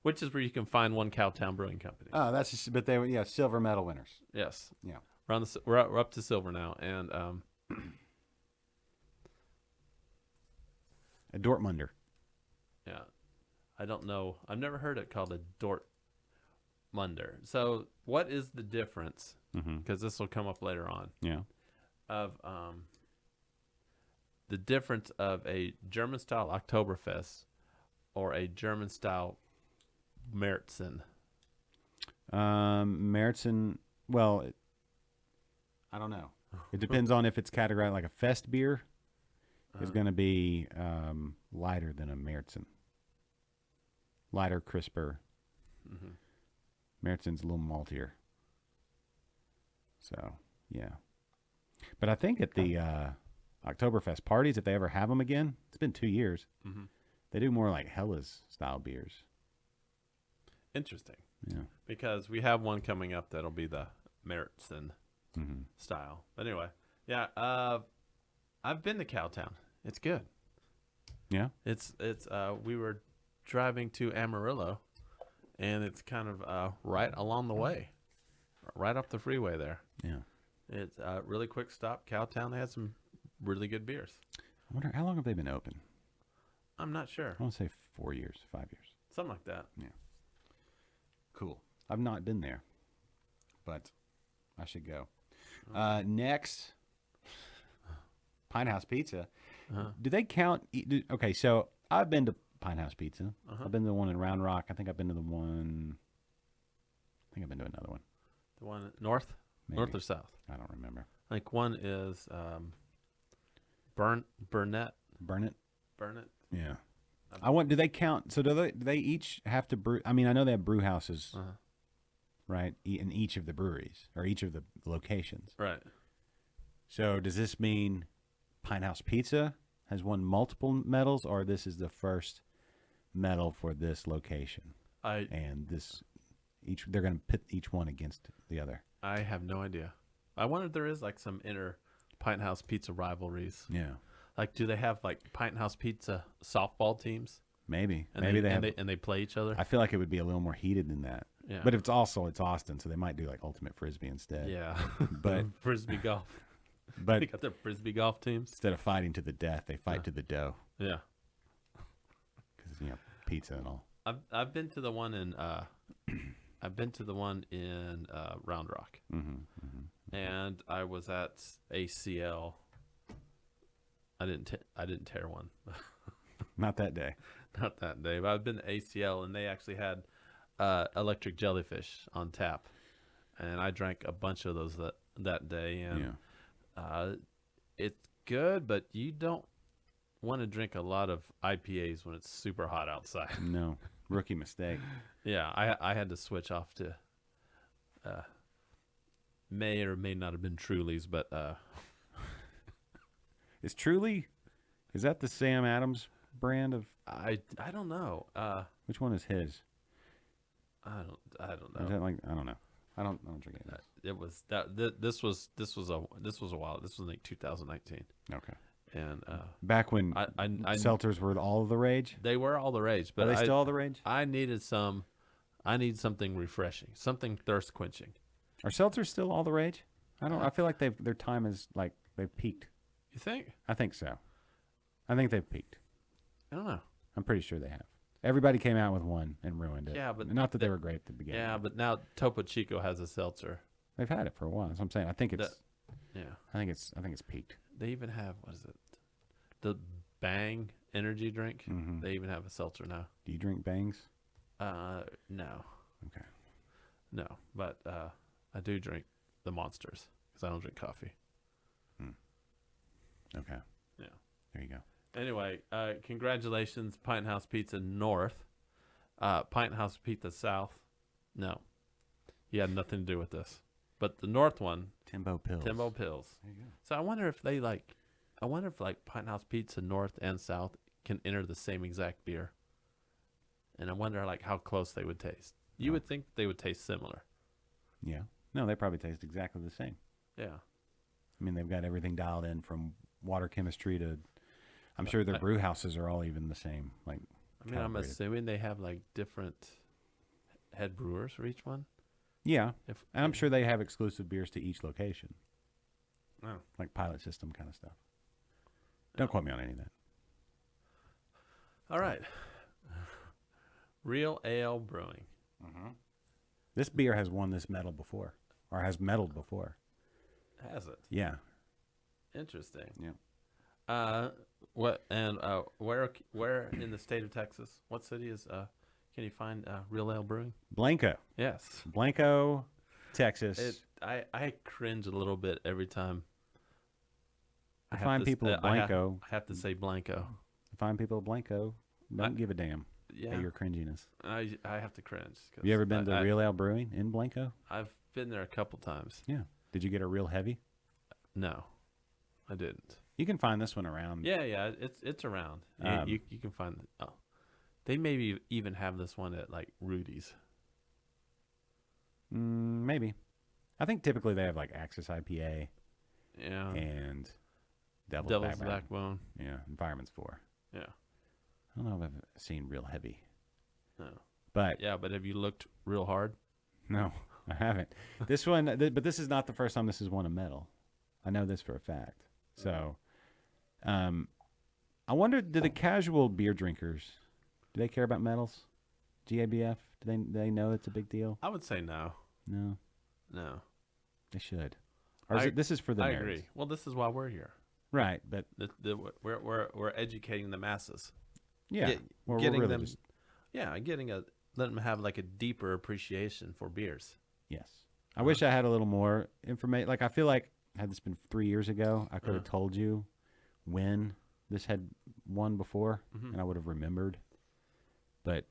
which is where you can find one Cowtown Brewing Company. Oh, that's just, but they were silver medal winners. Yes. Yeah. We're up to silver now, and A Dortmunder. yeah, I don't know. I've never heard it called a Dortmunder. So, what is the difference? Mm-hmm. Because this will come up later on. Yeah. Of the difference of a German style Oktoberfest or a German style Märzen. Märzen. Well, I don't know. It depends on if it's categorized like a fest beer. It's going to be lighter than a Märzen. Lighter, crisper. Mhm. Märzen's a little maltier. So, yeah. But I think at the Oktoberfest parties, if they ever have them again, it's been 2 years, Mhm. they do more like Hellas style beers. Interesting. Yeah. Because we have one coming up that'll be the Märzen Mm-hmm. style. But anyway, yeah, I've been to Cowtown. It's good. Yeah. It's we were driving to Amarillo, and it's kind of right along the way, right off the freeway there. Yeah. It's a really quick stop. Cowtown, they had some really good beers. I wonder how long have they been open? I'm not sure. I want to say 4 years, 5 years. Something like that. Cool. I've not been there, but I should go. Next, Pine House Pizza. Uh-huh. Do they count? Okay, so I've been to Pine House Pizza. Uh-huh. I've been to the one in Round Rock. I think I've been to the one. I think I've been to another one. The one north? Maybe. North or south? I don't remember. I think one is Burnett. Burn it. Yeah. Um, Do they count? So do they each have to brew? I mean, I know they have brew houses, Uh-huh. right, in each of the breweries or each of the locations. Right. So does this mean Pine House Pizza has won multiple medals, or this is the first medal for this location? And they're going to pit each one against the other. I have no idea. I wonder if there is like some inner Pint House Pizza rivalries. Yeah, Like, do they have like Pint House Pizza softball teams? maybe. And Maybe they they have. and they play each other. I feel like it would be a little more heated than that. Yeah. But it's Austin, so they might do like ultimate frisbee instead. Yeah. But frisbee golf. but They got their frisbee golf teams. instead of fighting to the death, they fight to the dough Yeah. because pizza and all. I've been to the one in Round Rock, and I was at ACL. I didn't tear one, Not that day. not that day. But I've been to ACL, and they actually had electric jellyfish on tap, and I drank a bunch of those that day. And it's good, but you don't want to drink a lot of IPAs when it's super hot outside. No, rookie mistake. Yeah, I had to switch off to may or may not have been Truly's, but Is that the Sam Adams brand of? I don't know. Which one is his? I don't Or is know. that like I don't know. I don't drink it. It was that this was a while. This was like 2019, Okay. and Back when I seltzers were all the rage. they were all the rage, Are but they still all the rage? I need something refreshing, something thirst quenching. Are seltzers still all the rage? I feel like their time is like they've peaked. You think? I think so. I think they've peaked. I don't know. I'm pretty sure they have. Everybody came out with one and ruined it. Yeah, but not that they were great at the beginning. Yeah, but now Topo Chico has a seltzer. They've had it for a while. That's what I'm saying. I think it's peaked. They even have, what is it? The Bang energy drink. Mhm. They even have a seltzer now. Do you drink bangs? No. Okay. No. But I do drink the Monsters because I don't drink coffee. Okay. Yeah. There you go. Anyway, congratulations, Pint House Pizza North. Pint House Pizza South. No. You had nothing to do with this. But the North one, Timbo Pills. Timbo Pills. There you go. So I wonder if Pint House Pizza North and South can enter the same exact beer. And I wonder like how close they would taste. You would think they would taste similar. Yeah. No, they probably taste exactly the same. Yeah. I mean, they've got everything dialed in from water chemistry to. I'm sure their brew houses are all even the same. Like, I mean, I'm calibrated. assuming they have like different head brewers for each one. Yeah, If and I'm sure they have exclusive beers to each location, Oh. like pilot system kind of stuff. Don't quote me on any of that. All right. Real Ale Brewing. This beer has won this medal before, or has medaled before. Has it? Yeah. Interesting. Yeah. What and where in the state of Texas? What city is can you find Real Ale Brewing? Blanco, Yes. Texas. I cringe a little bit every time. I find people at Blanco. I have to say Blanco. Find people at Blanco. Don't give a damn Yeah. at your cringiness. I have to cringe. 'Cause Have you ever been to I- Real Ale Brewing in Blanco? I've been there a couple times. Yeah. Did you get a real heavy? No, I didn't. You can find this one around. Yeah, it's around. You can find. Oh, they maybe even have this one at like Rudy's. Maybe. I think typically they have like Axis IPA Yeah, and Devil's Devil's Backbone. Backbone. Yeah, Environment's 4. Yeah, I don't know if I've seen real heavy, no. but Yeah, but have you looked real hard? no, I haven't. This one, but this is not the first time this has won a medal. I know this for a fact. So, I wonder, do the casual beer drinkers, do they care about medals? GABF, do they know it's a big deal? I would say no. No, No, they should. Or is this is for the I nerds? agree. Well, this is why we're here. Right, but We're educating the masses. yeah, we're getting really them. just- Yeah, letting them have like a deeper appreciation for beers. yes. I wish I had a little more information. Like, I feel like had this been 3 years ago, I could have told you when this had won before, and I would have remembered. But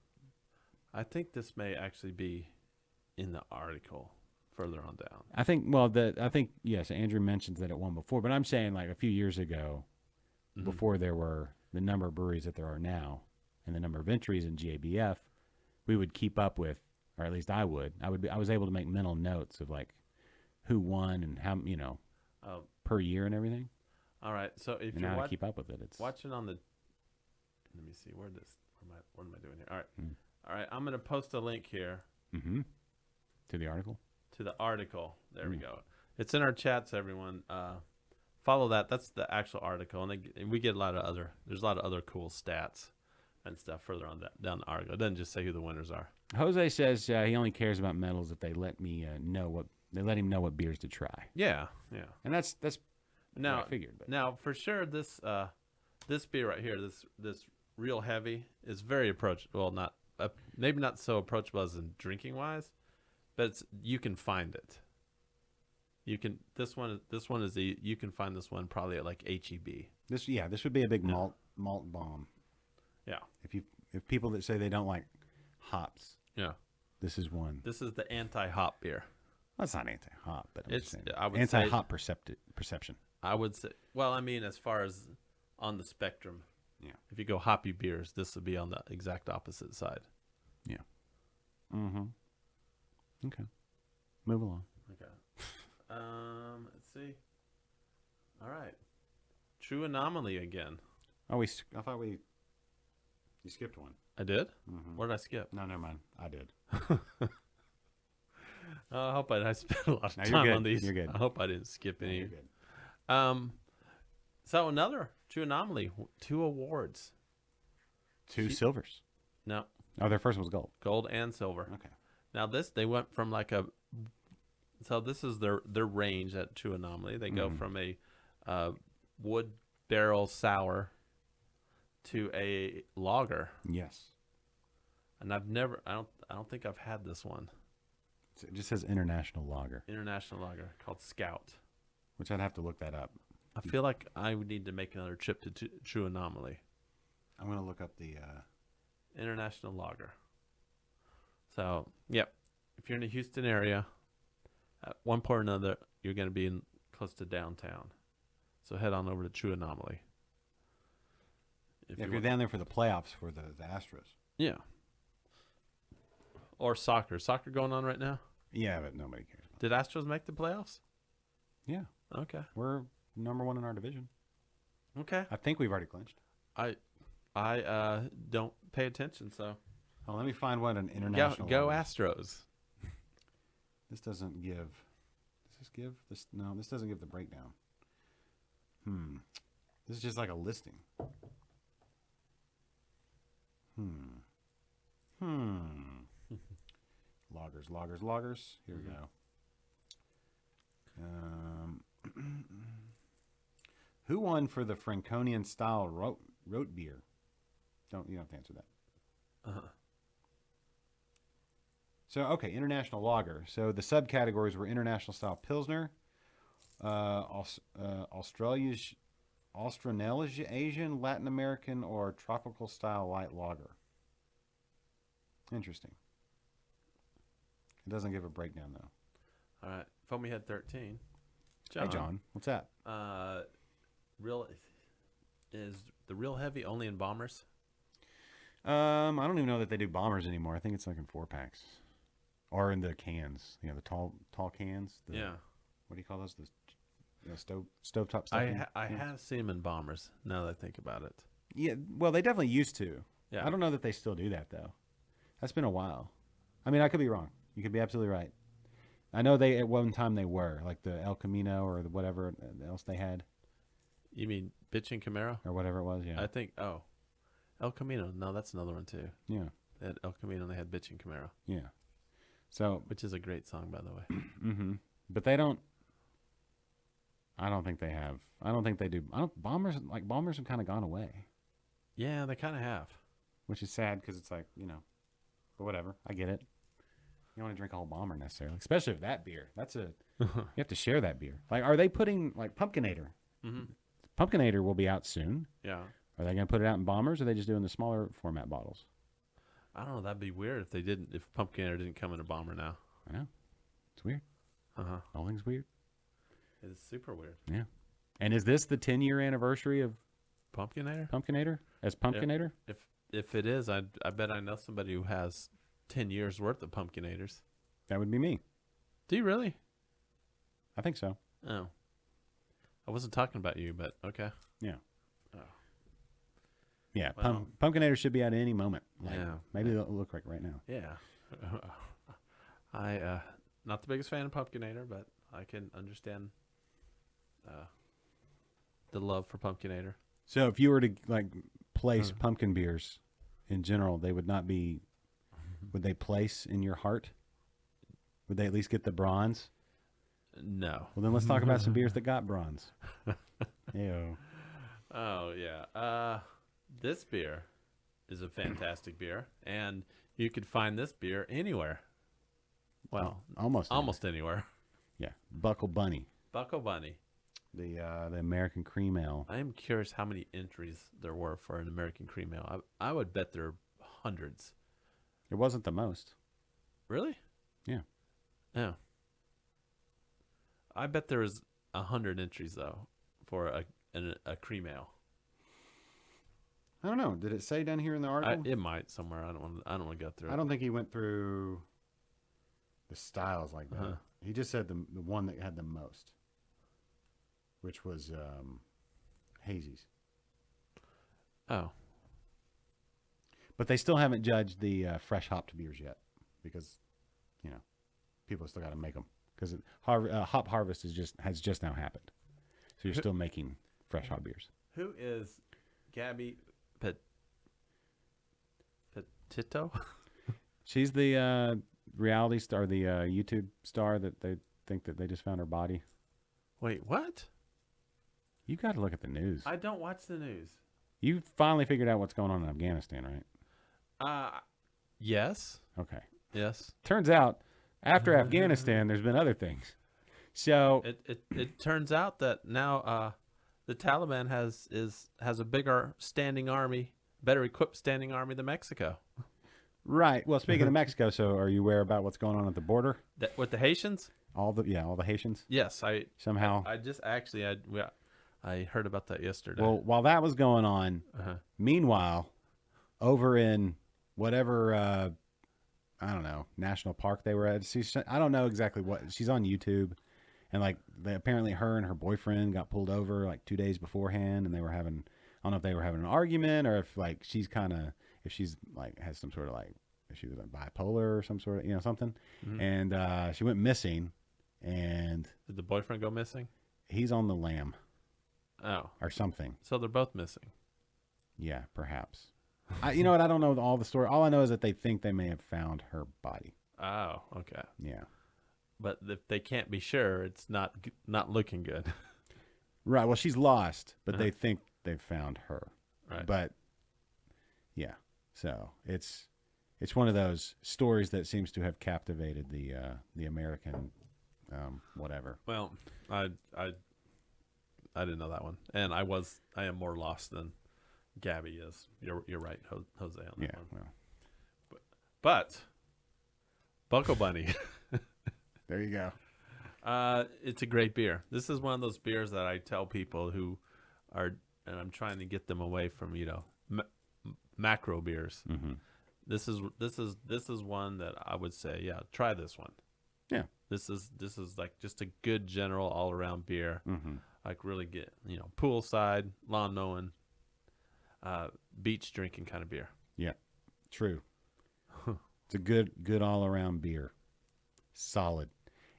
I think this may actually be in the article further on down. I think, yes, Andrew mentions that it won before, but I'm saying like a few years ago, before there were the number of breweries that there are now and the number of entries in GABF, we would keep up with, or at least I was able to make mental notes of like who won and how, per year and everything. All right, so if And you're how to keep up with it. It's watching on the, let me see what am I doing here? All right, all right. I'm gonna post a link here. To the article? To the article. There we go. It's in our chats, everyone. Follow that. That's the actual article, and we get there's a lot of other cool stats and stuff further on down the article. It doesn't just say who the winners are. Jose says he only cares about medals if they let him know what beers to try. Yeah. And that's Now, what I figured. But. now for sure, this beer right here, this real heavy, is very approachable. Well, not maybe not so approachable as in drinking wise, but you can find it. You can you can find this one probably at like HEB. This would be a big malt bomb. Yeah. If people that say they don't like hops. Yeah. This is one. This is the anti-hop beer. Well, it's not anti-hop, but It's saying anti-hop perception. I would say, well, I mean, as far as on the spectrum, Yeah. if you go hoppy beers, this would be on the exact opposite side. Yeah. Mm-hmm. Okay. Move along. Okay. Let's see. All right. True Anomaly again. Oh, I thought you skipped one. I did? Mm-hmm. What did I skip? No, never mind. I did. I hope I spent a lot of No, you're time good. on these. You're good. I hope I didn't skip any. You're good. So another True Anomaly, 2 awards. 2 silvers. No, Oh, their first one was gold. gold and silver. Okay. Now they went from so this is their range at True Anomaly. They go from a wood barrel sour to a lager. Yes. And I don't think I've had this one. It just says international lager, International lager called Scout. which I'd have to look that up. I feel like I would need to make another trip to True Anomaly. I'm going to look up the... International lager. So, yep. If you're in the Houston area, at one point or another, you're going to be close to downtown. So head on over to True Anomaly. If you're down there for the playoffs for the Astros. Yeah. Or soccer. Soccer going on right now? Yeah, but nobody cares. Did Astros make the playoffs? Yeah. Okay. We're number 1 in our division. Okay. I think we've already clinched. I don't pay attention, so Oh, let me find what an international... go lager is. Astros. This doesn't give... Does this give? No, this doesn't give the breakdown. This is just like a listing. Loggers. Here we go. Who won for the Franconian style root beer? You don't have to answer that. So, okay, international lager. So the subcategories were international style Pilsner, Australasian, Latin American, or tropical style light lager. Interesting. It doesn't give a breakdown, though. All right. Foamy Head 13. Hey, John. What's that? Is the real heavy only in bombers? I don't even know that they do bombers anymore. I think it's like in 4-packs. Or in the cans. You know, the tall cans. Yeah. What do you call those? The stovetop stuff? I have seen them in bombers, now that I think about it. Yeah, well, they definitely used to. Yeah. I don't know that they still do that, though. That's been a while. I mean, I could be wrong. You could be absolutely right. I know they at one time they were, like the El Camino or the whatever else they had. You mean Bitch and Camaro? Or whatever it was, yeah. I think, El Camino. No, that's another one, too. Yeah. At El Camino, they had Bitch and Camaro. Yeah. So, which is a great song, by the way. Mm-hmm. But they don't. I don't think they have. I don't think they do. Bombers have kind of gone away. Yeah, they kind of have. Which is sad because it's like, but whatever. I get it. You don't want to drink a whole bomber necessarily, especially with that beer. You have to share that beer. Like, are they putting like Pumpkinator? Mm-hmm. Pumpkinator will be out soon. Yeah. Are they going to put it out in bombers, or are they just doing the smaller format bottles? I don't know. That'd be weird if they didn't. If Pumpkinator didn't come in a bomber now. I know. It's weird. All things weird. It's super weird. Yeah. And is this the 10-year anniversary of Pumpkinator? As Pumpkinator? If it is, I bet I know somebody who has 10 years worth of Pumpkinators. That would be me. Do you really? I think so. Oh. I wasn't talking about you, but okay. Yeah. Oh. Yeah, Well, Pumpkinator should be out at any moment. Yeah. Maybe they'll look like right now. Yeah. I Not the biggest fan of Pumpkinator, but I can understand the love for Pumpkinator. So if you were to like place pumpkin beers in general, they would not be. Would they place in your heart? Would they at least get the bronze? No. Well, then let's talk about some beers that got bronze. Ew. Oh yeah. This beer is a fantastic beer, and you could find this beer anywhere. Well, almost anywhere. Yeah, Buckle Bunny, Buckle Bunny. the American cream ale. I am curious how many entries there were for an American cream ale. I would bet there are hundreds. It wasn't the most. Really? Yeah. Yeah. I bet there was 100 entries though for a cream ale. I don't know. Did it say down here in the article? It might somewhere. I don't want to go through. I don't think he went through the styles like that. Uh-huh. He just said the one that had the most, which was Hazy's. Oh. But they still haven't judged the fresh hopped beers yet because, people still got to make them because hop harvest has just now happened. So you're still making fresh hop beers. Who is Gabby Petito? She's the reality star, the YouTube star that they think that they just found her body. Wait, what? You got to look at the news. I don't watch the news. You finally figured out what's going on in Afghanistan, right? Yes. Okay. Yes. Turns out, after Afghanistan, there's been other things. So It turns out that now the Taliban has a bigger standing army, better equipped standing army than Mexico. right. Well, speaking of Mexico, so are you aware about what's going on at the border? With the Haitians? All the Haitians. Yes, Somehow. I just actually I heard about that yesterday. Well, while that was going on, meanwhile, over in whatever I don't know national park they were at, I don't know exactly what. She's on YouTube, and like apparently her and her boyfriend got pulled over like 2 days beforehand, and they were having. I don't know if they were having an argument or if like she's like has some sort of like if she was like bipolar or some sort of something, and she went missing, and did the boyfriend go missing? He's on the lam. Oh, or something. So they're both missing. Yeah, perhaps. You know what? I don't know all the story. All I know is that they think they may have found her body. Oh, okay. Yeah. But if they can't be sure, it's not looking good. Right. Well, she's lost, but they think they've found her. Right. But yeah. So it's one of those stories that seems to have captivated the American whatever. Well, I didn't know that one, and I am more lost than Gabby is. You're right, Jose, on that one. Well, but Buckle Bunny, there you go. it's a great beer. This is one of those beers that I tell people who are, and I'm trying to get them away from macro beers. Mm-hmm. This is one that I would say, yeah, try this one. Yeah, this is like just a good general all around beer. Mm-hmm. Like really get poolside, lawn mowing, beach drinking kind of beer. Yeah, true. It's a good all around beer, solid,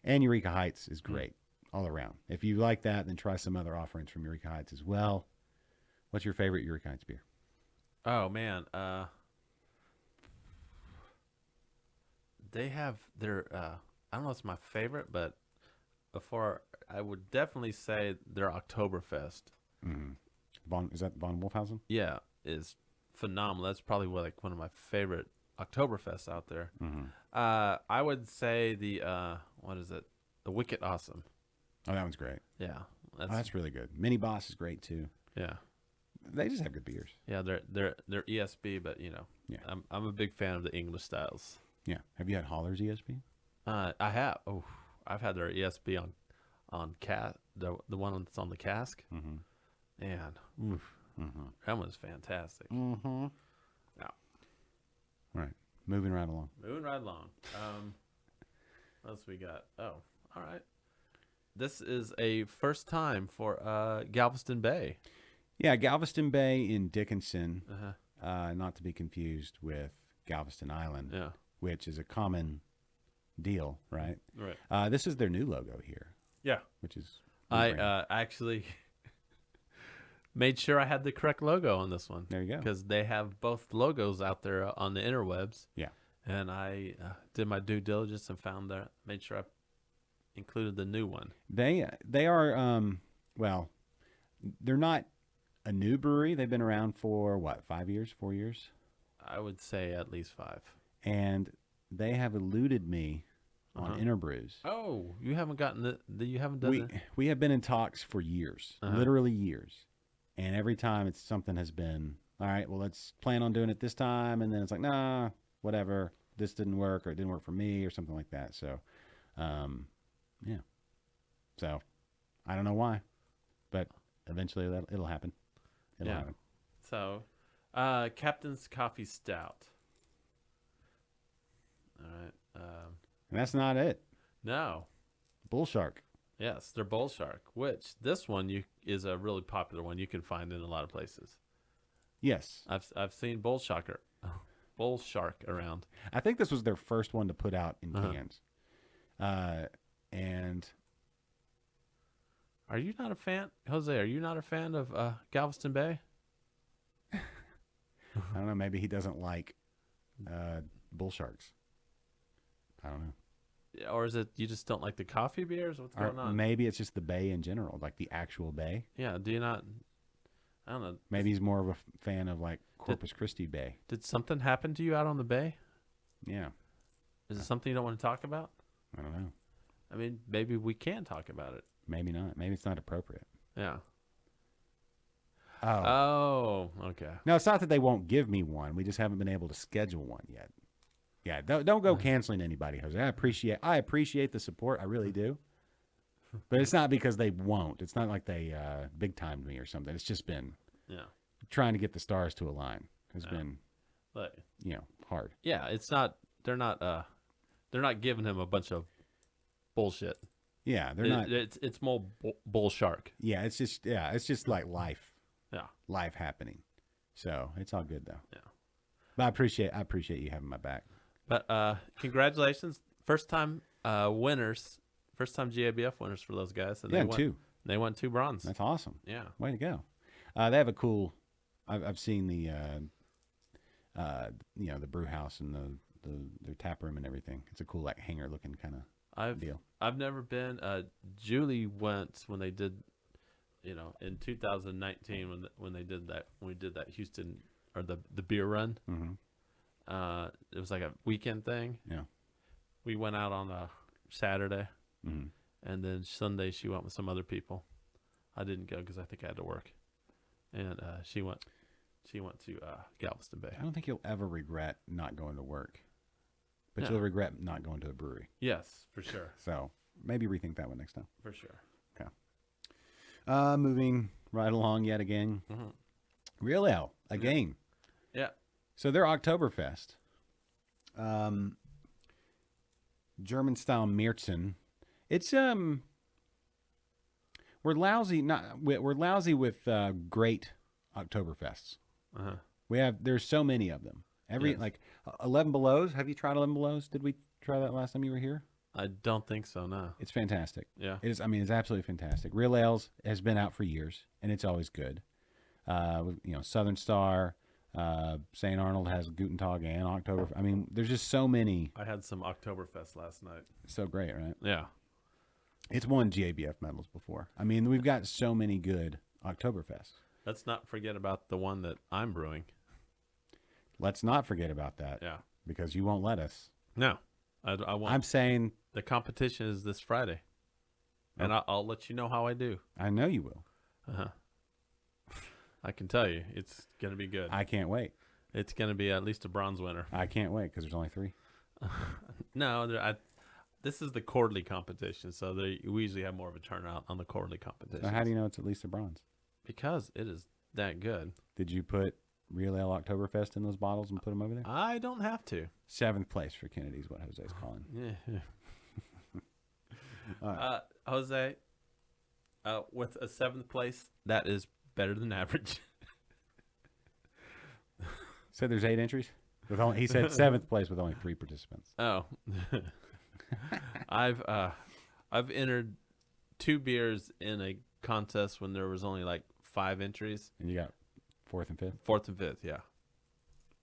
and Eureka Heights is great all around. If you like that, then try some other offerings from Eureka Heights as well. What's your favorite Eureka Heights beer? Oh man, they have their I don't know if it's my favorite, but before I would definitely say their Oktoberfest. Mm-hmm. Is that Von Wolfhausen? Yeah, is phenomenal. That's probably one of my favorite Oktoberfests out there. Mm-hmm. I would say the what is it? The Wicked Awesome. Oh, that one's great. Yeah, That's really good. Mini Boss is great too. Yeah. They just have good beers. Yeah, they're ESB, but Yeah. I'm a big fan of the English styles. Yeah. Have you had Holler's ESB? I have. Oh, I've had their ESB on the one that's on the cask. Mm-hmm. Man, that was fantastic. Mm-hmm. Yeah. All right. Moving right along. Moving right along. What else we got? Oh, all right. This is a first time for Galveston Bay. Yeah, Galveston Bay in Dickinson, Uh-huh. not to be confused with Galveston Island, Yeah. which is a common deal, right? Right. This is their new logo here, Yeah. which is I actually made sure I had the correct logo on this one. there you go. Because they have both logos out there on the interwebs. Yeah. And I did my due diligence and found that, made sure I included the new one. They are well, they're not a new brewery. They've been around for what, 5 years, 4 years, I would say at least 5. and they have eluded me on Interbrews. Oh, you haven't gotten you haven't done it? We have been in talks for years, literally years, and every time it's something has been all right. Well, let's plan on doing it this time, and then it's like, nah, whatever. This didn't work, or it didn't work for me, or something like that. So, yeah. So, I don't know why, but eventually it'll happen. It'll happen. So, Captain's Coffee Stout. All right. And that's not it. No. Bull Shark. Yes, they're Bull Shark, which this one is a really popular one you can find in a lot of places. Yes. I've seen Bull Shark around. I think this was their first one to put out in cans. And Are you not a fan, Jose? Are you not a fan of Galveston Bay? I don't know, maybe he doesn't like bull sharks. I don't know. Or is it you just don't like the coffee beers? What's Or going on? maybe it's just the bay in general, like the actual bay. Yeah, do you not? I don't know. Maybe he's more of a fan of like Corpus Christi Bay. Did something happen to you out on the bay? Yeah. Is it something you don't want to talk about? I don't know. I mean, maybe we can talk about it. Maybe not. Maybe it's not appropriate. Yeah. Oh. Oh, okay. No, it's not that they won't give me one. We just haven't been able to schedule one yet. Yeah, don't go canceling anybody, Jose. I appreciate the support. I really do. But it's not because they won't. It's not like they big timed me or something. It's just been trying to get the stars to align. Has been But, hard. yeah, it's not. They're not giving him a bunch of bullshit. Yeah, they're not. It's more bull shark. Yeah, it's just like life. Yeah. Life happening. So it's all good though. Yeah. But I appreciate you having my back. But congratulations, first time winners, first time GABF winners for those guys. And Yeah, they won 2 bronze. That's awesome. Yeah. Way to go. They have a cool. I've seen the the brew house and their tap room and everything. It's a cool like hangar looking kind of deal. I've never been. Julie went when they did, in 2019 when they did that, when we did that Houston or the beer run. Mm-hmm. It was like a weekend thing. Yeah. We went out on a Saturday, Mm-hmm. and then Sunday she went with some other people. I didn't go because I think I had to work, and she went to Galveston Bay. I don't think you'll ever regret not going to work, but No. you'll regret not going to a brewery. Yes, for sure, So maybe rethink that one next time. for sure. Moving right along yet again. Mhm. Real Ale again. Yeah. So they're Oktoberfest. German style Märzen. It's we're lousy with great Oktoberfests. There's so many of them. Every Yes. like 11 Belows. Have you tried 11 Belows? Did we try that last time you were here? I don't think so. No. It's fantastic. Yeah. It is. I mean, it's absolutely fantastic. Real Ales has been out for years, and it's always good. Southern Star, St. Arnold has Guten Tag and October. I mean, there's just so many. I had some Oktoberfest last night. So great, right? Yeah. It's won GABF medals before. I mean, we've got so many good Oktoberfests. Let's not forget about the one that I'm brewing. Let's not forget about that. Yeah. Because you won't let us. No. I won't. I'm saying, The competition is this Friday, and I'll let you know how I do. I know you will. I can tell you, it's going to be good. I can't wait. It's going to be at least a bronze winner. I can't wait because there's only 3. No, this is the quarterly competition, so we usually have more of a turnout on the quarterly competition. So how do you know it's at least a bronze? Because it is that good. Did you put Real Ale Oktoberfest in those bottles and put them over there? I don't have to. 7th place for Kennedy's what Jose's calling. Yeah. All Jose, with a 7th place, that is better than average. Said there's 8 entries. He said 7th place with only 3 participants. Oh. I've entered 2 beers in a contest when there was only like 5 entries. And you got 4th and 5th? 4th and 5th, yeah.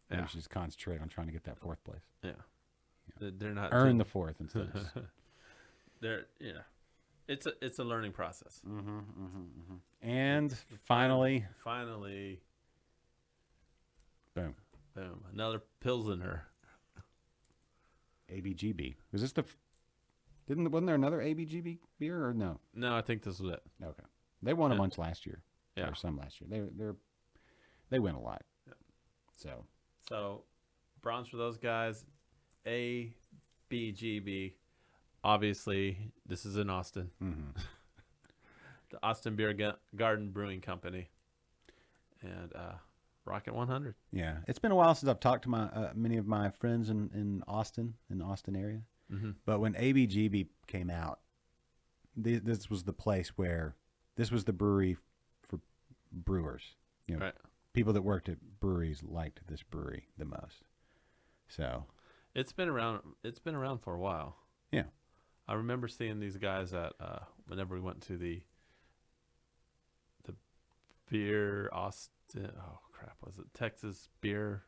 Maybe Yeah. you should just concentrate on trying to get that 4th place. Yeah. They're not Earn the 4th instead of just... they're it's a learning process. And finally, boom, another Pilsener. ABGB. Was this wasn't there another ABGB beer or no? No, I think this was it. Okay. They won a Yeah. bunch last year. Yeah. Or some last year. They win a lot. Yeah. So bronze for those guys. ABGB. Obviously, this is in Austin. The Austin Beer Garden Brewing Company. And Rocket 100. yeah, it's been a while since I've talked to my many of my friends in the Austin area. But when ABGB came out, this was the place where this was the brewery for brewers. You know, Right. people that worked at breweries liked this brewery the most. So It's been around for a while. yeah, I remember seeing these guys at whenever we went to the beer Austin. Oh crap! Was it Texas beer?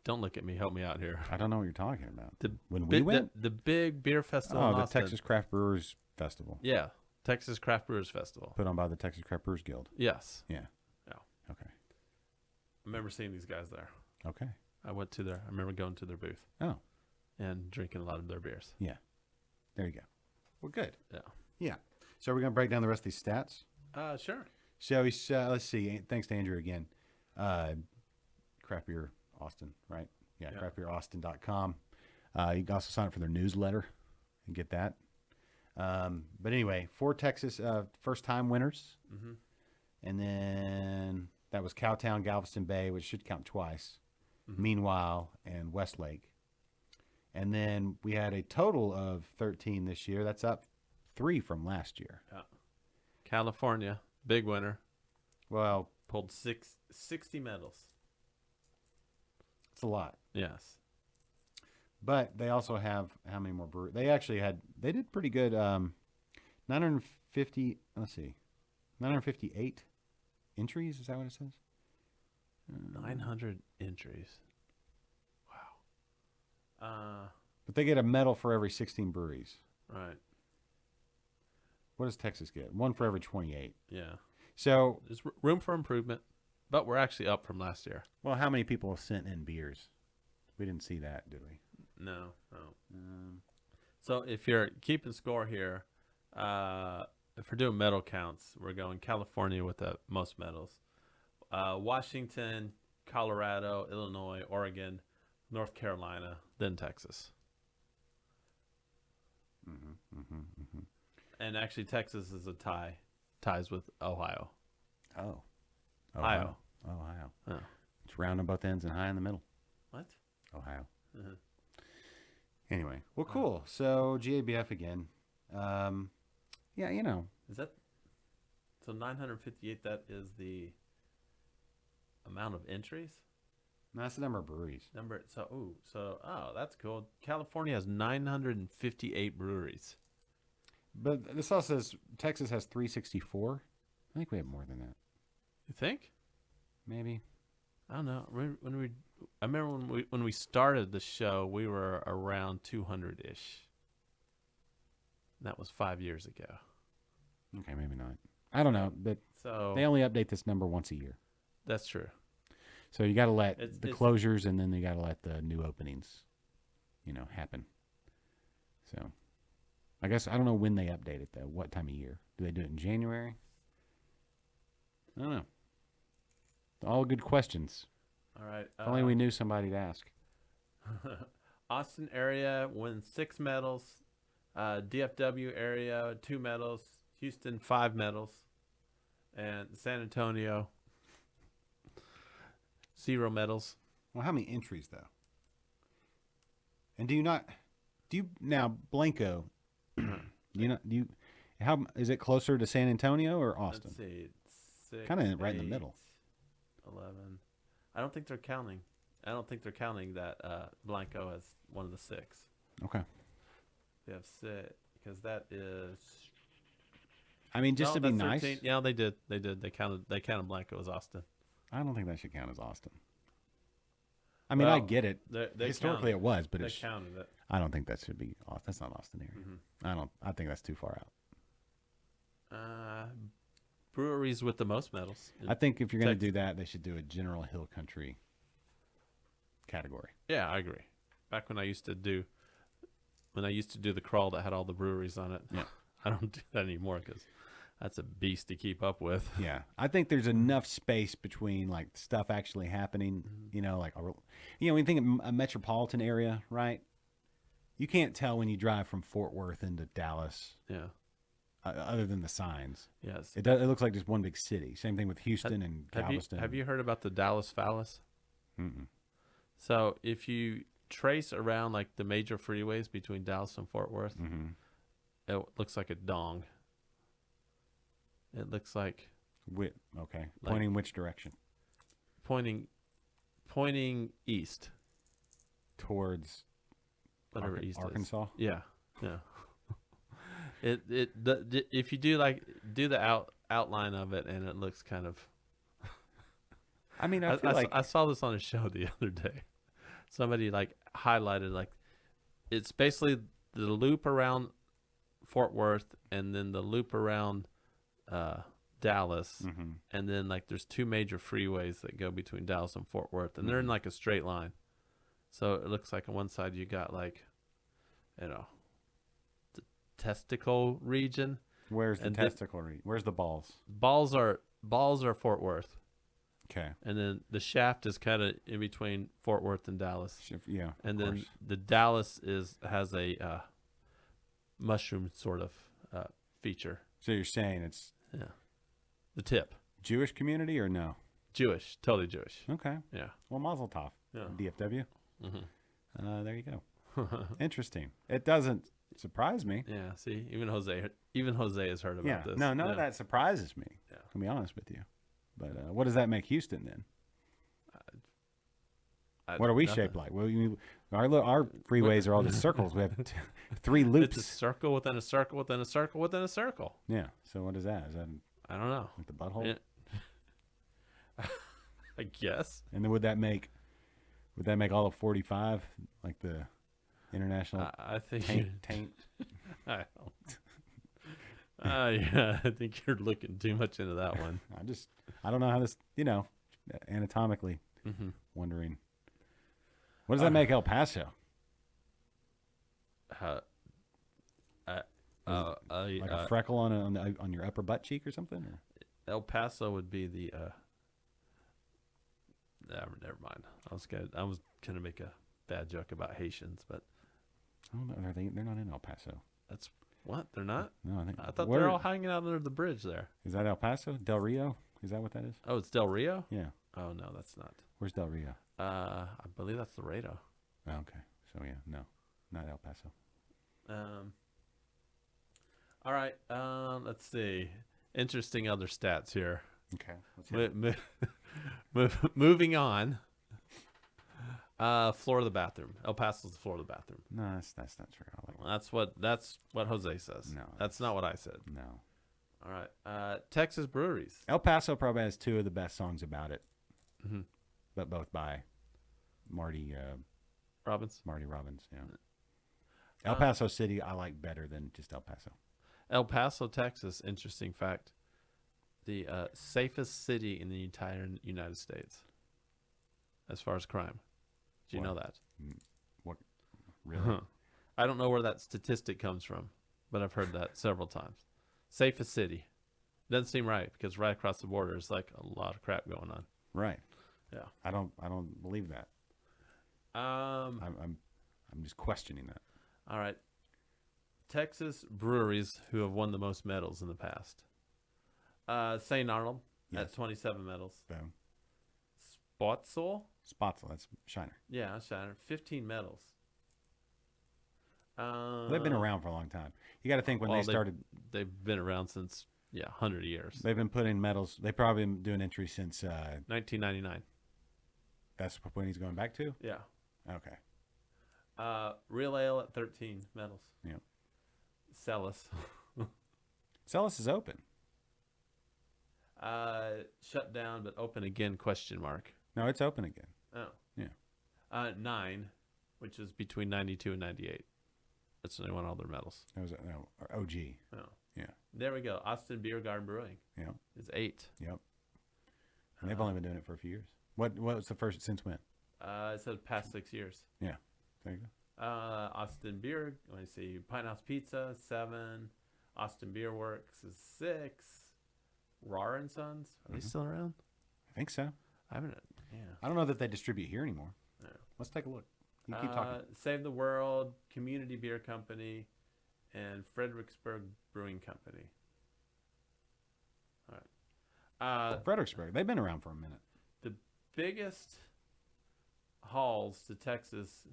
Don't look at me. Help me out here. I don't know what you're talking about. The When we went, the big beer festival. in the Austin. Texas Craft Brewers Festival, Yeah, Texas Craft Brewers Festival. put on by the Texas Craft Brewers Guild. Yes. Yeah. Yeah. Okay. I remember seeing these guys there. Okay. I remember going to their booth Oh, and drinking a lot of their beers. yeah. There you go. Well, good. Yeah. Yeah. So we're gonna break down the rest of these stats. Sure. So let's see. Thanks to Andrew again. Craft Beer Austin, right? Yeah, Yeah. craftbeerAustin.com. You can also sign up for their newsletter and get that. But anyway, 4 Texas first-time winners. And then that was Cowtown, Galveston Bay, which should count twice. Meanwhile, and Westlake. And then we had a total of 13 this year. That's up 3 from last year. Yeah. California, big winner, Well, pulled 60 medals. it's a lot. Yes. But they also have how many more breweries? They did pretty good. 950. Let's see, 958 entries. Is that what it says? 900 entries. Wow. But they get a medal for every 16 breweries. Right. What does Texas get? 1 for every 28. Yeah. So, There's room for improvement, but we're actually up from last year. well, how many people have sent in beers? We didn't see that, did we? No. So if you're keeping score here, if we're doing medal counts, we're going California with the most medals. Washington, Colorado, Illinois, Oregon, North Carolina, then Texas. And actually, Texas is a tie. Ties with Ohio. Oh. Ohio. Ohio. Oh. It's round on both ends and high in the middle. What? Ohio. Uh-huh. Anyway, well, cool. So GABF again. Yeah, you know. Is that so? 958. That is the amount of entries. That's the number of breweries. That's cool. California has 958 breweries. But this also says Texas has 364. I think we have more than that. You think? Maybe. I don't know. I remember when we started the show, we were around 200-ish. That was 5 years ago. Okay, maybe not. I don't know, but So they only update this number once a year. that's true. So you got to let It's- the it's- closures and then you got to let the new openings, happen. So I guess I don't know when they update it though. What time of year? Do they do it in January? I don't know. All good questions. All right. If only we knew somebody to ask. Austin area wins 6 medals. DFW area 2 medals. Houston 5 medals, and San Antonio 0 medals. Well, how many entries though? And do you now Blanco? How is it closer to San Antonio or Austin? Let's see. 6, Kinda right in the 8, middle. 11. I don't think they're counting. I don't think they're counting that Blanco as one of the 6. Okay. we have six because that is. I mean, just No, to be that's nice. 13. Yeah, they did. They did. They counted Blanco as Austin. I don't think that should count as Austin. I mean, I Well, get it. They Historically, counted, it was, but they it's. counted it. I don't think that should be. That's not Austin area. I think that's too far out. Breweries with the most medals. I think if you're going to Texas. do that, they should do a general hill country category. Yeah, I agree. Back when I used to do the crawl that had all the breweries on it. Yeah. I don't do that anymore because that's a beast to keep up with. Yeah, I think there's enough space between like stuff actually happening. You know, like when you think of a metropolitan area, right? You can't tell when you drive from Fort Worth into Dallas, Yeah. other than the signs. Yes. It looks like just one big city. Same thing with Houston and Galveston. Have you heard about the Dallas phallus? Mm-mm. So if you trace around like the major freeways between Dallas and Fort Worth, it looks like a dong. It looks like Okay, pointing which direction? pointing east. Towards Whatever east Arkansas. is. Yeah. If you do the outline of it, and it looks kind of. I mean, I feel like I saw this on a show the other day. Somebody like highlighted like it's basically the loop around Fort Worth and then the loop around Dallas, and then like there's two major freeways that go between Dallas and Fort Worth, and they're in like a straight line. So it looks like on one side you got like, the testicle region. where's the and testicle? Where's the balls? Balls are Fort Worth, Okay. and then the shaft is kind of in between Fort Worth and Dallas. Yeah. And of then course. the Dallas has a mushroom sort of feature. So you're saying it's The tip, Jewish community or no? Jewish, totally Jewish. Okay. Yeah. Well, Mazel Tov. Yeah. DFW. Mm-hmm. There you go. Interesting. It doesn't surprise me. Yeah. See, even Jose has heard about this. No, none Yeah. of that surprises me. Yeah. To be honest with you. But what does that make Houston then? What are we nothing. shaped like? Well, our freeways are all just circles. We have three loops. It's a circle within a circle within a circle within a circle. Yeah. So what is that? Is that I don't know. like the butthole? Yeah. I guess. And then would that make all of 45 like the international I think. taint? I don't. Yeah, I think you're looking too much into that one. I don't know how this, anatomically Mm-hmm. wondering. What does that make El Paso? Like a freckle on your upper butt cheek or something? Or? El Paso would be the. Never mind. I was gonna make a bad joke about Haitians, but I don't know. They're not in El Paso. that's what they're not. No, I thought where- they're all hanging out under the bridge there. Is that El Paso? Del Rio? Is that what that is? Oh, it's Del Rio. Yeah. Oh no, that's not. Where's Del Rio? I believe that's Laredo. Oh, okay. So yeah, no, not El Paso. All right. Let's see. Interesting other stats here. Okay. Let's hear it. Moving on. Floor of the bathroom. El Paso's the floor of the bathroom. No, that's not true. I like That's what Jose says. No, that's not what I said. no. All right. Texas breweries. El Paso probably has two of the best songs about it, Mm-hmm. but both by Marty Robbins. Robbins. Yeah. El Paso City I like better than just El Paso. El Paso, Texas. Interesting fact. The safest city in the entire United States, as far as crime. Do you know that? What? Really? I don't know where that statistic comes from, but I've heard that several times. Safest city. Doesn't seem right because right across the border is like a lot of crap going on. Right. Yeah. I don't believe that. I'm just questioning that. All right. Texas breweries who have won the most medals in the past. St. Arnold Yes. at 27 medals. Boom. Spotzel? Spotzel, that's Shiner. Yeah, Shiner. 15 medals. They've been around for a long time. You got to think when they started. They've been around since 100 years. They've been putting medals. They've probably been doing entries since. 1999. That's when he's going back to. Yeah. Okay. Real Ale at 13 medals. Yeah. Celis. Celis is open. Shut down but open again? Question mark. No, it's open again. Oh. Yeah. 9, which is between 92 and 98. That's when they won all their medals. That was OG. Oh. Yeah. There we go. Austin Beer Garden Brewing. Yeah. Is 8. Yep. And they've only been doing it for a few years. What was the first since when? It said past 6 years. Yeah. There you go. Austin Beer. Let me see. Pine House Pizza 7. Austin Beer Works is 6. Rar and Sons. Are they still around? I think so. I haven't. Yeah. I don't know that they distribute here anymore. No. Let's take a look. You keep talking. Save the World, Community Beer Company, and Fredericksburg Brewing Company. All right. Fredericksburg. They've been around for a minute. The biggest hauls to Texas.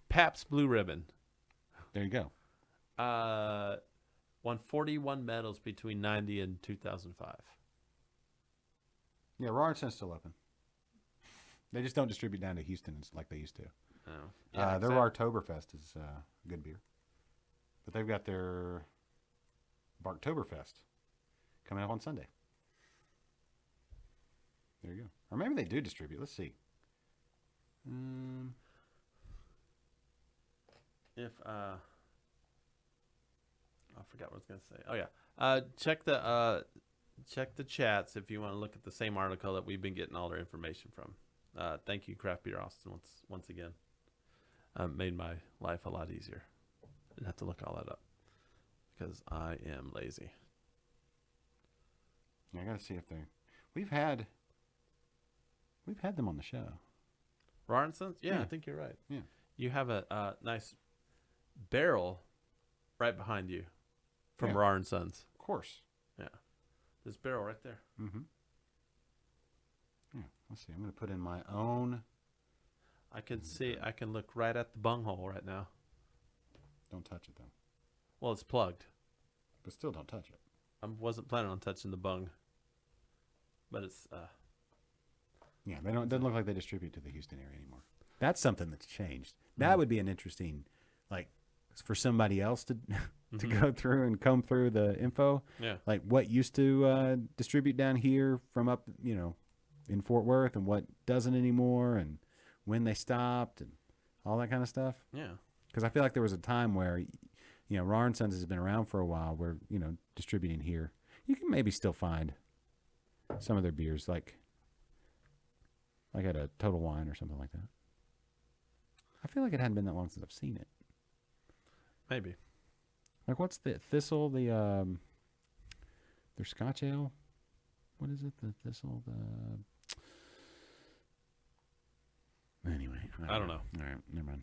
Pabst Blue Ribbon. There you go. Won 41 medals between 90 and 2005. Yeah, Roarson's still open. They just don't distribute down to Houston like they used to. Oh. Their Oktoberfest is good beer. But they've got their Barktoberfest coming up on Sunday. There you go. Or maybe they do distribute. Let's see. If I forgot what I was gonna say. Oh yeah. Check the chats if you want to look at the same article that we've been getting all our information from. Thank you, Craft Beer Austin, once again. Made my life a lot easier. Didn't have to look all that up because I am lazy. Yeah, I gotta see if they. We've had them on the show. Rawson's? Yeah, Yeah. I think you're right. Yeah. You have a nice barrel right behind you from Yeah. Rawson's. Of course. Yeah. This barrel right there. Mm-hmm. Yeah. Let's see. I'm gonna put in my own. I can see. I can look right at the bunghole right now. Don't touch it though. Well, it's plugged. But still, don't touch it. I wasn't planning on touching the bung, but it's. Yeah, they don't. It doesn't look like they distribute to the Houston area anymore. That's something that's changed. That would be an interesting, like, for somebody else to to go through and comb through the info. Yeah. Like what used to distribute down here from up, in Fort Worth, and what doesn't anymore, and when they stopped, and all that kind of stuff. Yeah. Because I feel like there was a time where, Rar & Sons has been around for a while, where distributing here, you can maybe still find some of their beers, like at a Total Wine or something like that. I feel like it hadn't been that long since I've seen it. Maybe. Like, what's the Thistle? Their Scotch Ale. What is it? The Thistle. Anyway, I don't know. All right, never mind.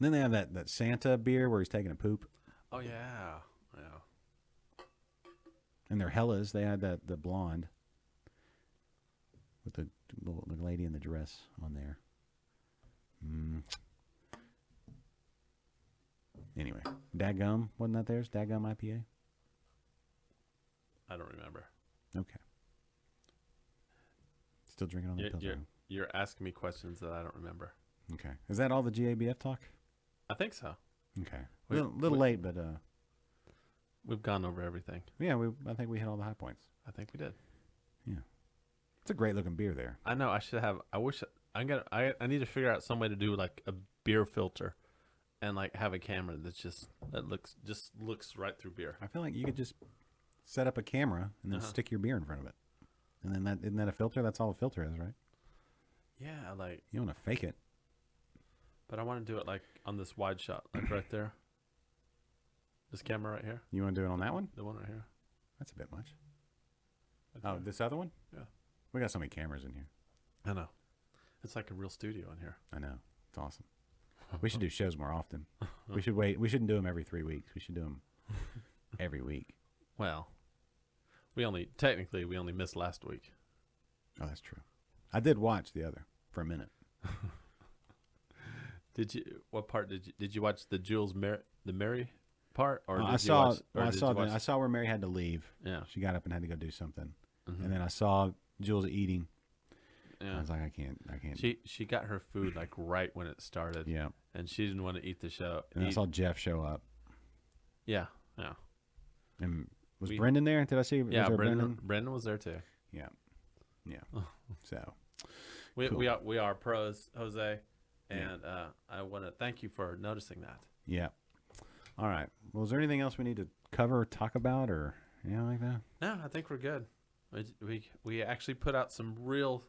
Then they have that Santa beer where he's taking a poop. Oh yeah. Yeah. And their Hellas, they had the blonde with the lady in the dress on there. Anyway, Dadgum, wasn't that theirs? Dadgum IPA? I don't remember. Okay. Still drinking on the Pilsner. You're asking me questions that I don't remember. Okay. Is that all the GABF talk? I think so. Okay. A little late, but We've gone over everything. yeah, I think we hit all the high points. I think we did. Yeah. It's a great looking beer there. I know. I should have. I wish. I need to figure out some way to do like a beer filter, and like have a camera that looks right through beer. I feel like you could just set up a camera and then stick your beer in front of it. And then isn't that a filter? That's all a filter is, right? Yeah, like. You don't want to fake it. But I want to do it like on this wide shot, like right there. This camera right here. You want to do it on that one? The one right here. That's a bit much. Right Oh, there. this other one? Yeah. We got so many cameras in here. I know. It's like a real studio in here. I know. It's awesome. We should do shows more often. We should wait. We shouldn't do them every 3 weeks. We should do them every week. Well, we only missed last week. Oh, that's true. I did watch the other for a minute. What part did you watch the the Mary part, or I saw where Mary had to leave. Yeah. She got up and had to go do something, and then I saw Jules eating, Yeah. I was like, I can't. She got her food like right when it started. Yeah. And she didn't want to eat the show. And I saw Jeff show up. Yeah. And was We- Brendan there? Did I see? Yeah, was there Brendan was there too. Yeah. So We Cool. we are pros, Jose, and I want to thank you for noticing that. yeah. All right. Well, is there anything else we need to cover, or talk about, or anything like that? No, I think we're good. We actually put out some real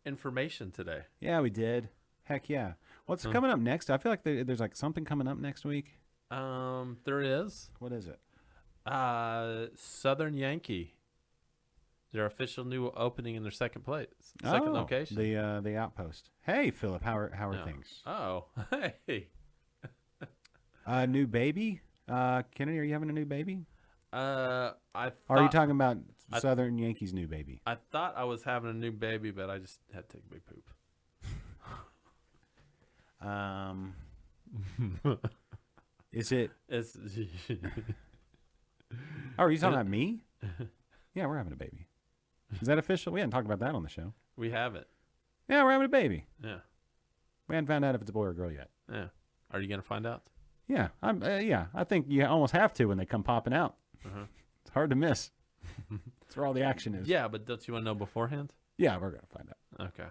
information today. Yeah, we did. Heck yeah. What's coming up next? I feel like there's like something coming up next week. There is What is it? Southern Yankee, their official new opening in their second location. The Outpost. Hey, Philip, how are Yeah. things? Oh, hey. New baby? Kennedy, are you having a new baby? I Or are you thought- talking about Southern Yankees' new baby? I thought I was having a new baby, but I just had to take a big poop. Is it? It's Oh, are you talking about me? Yeah, we're having a baby. Is that official? We hadn't talked about that on the show. we have it. Yeah, we're having a baby. Yeah. We hadn't found out if it's a boy or a girl yet. Yeah. Are you gonna find out? Yeah, yeah. I think you almost have to when they come popping out. Uh-huh. It's hard to miss. That's where all the action is. Yeah, but don't you want to know beforehand? Yeah, we're gonna find out. Okay.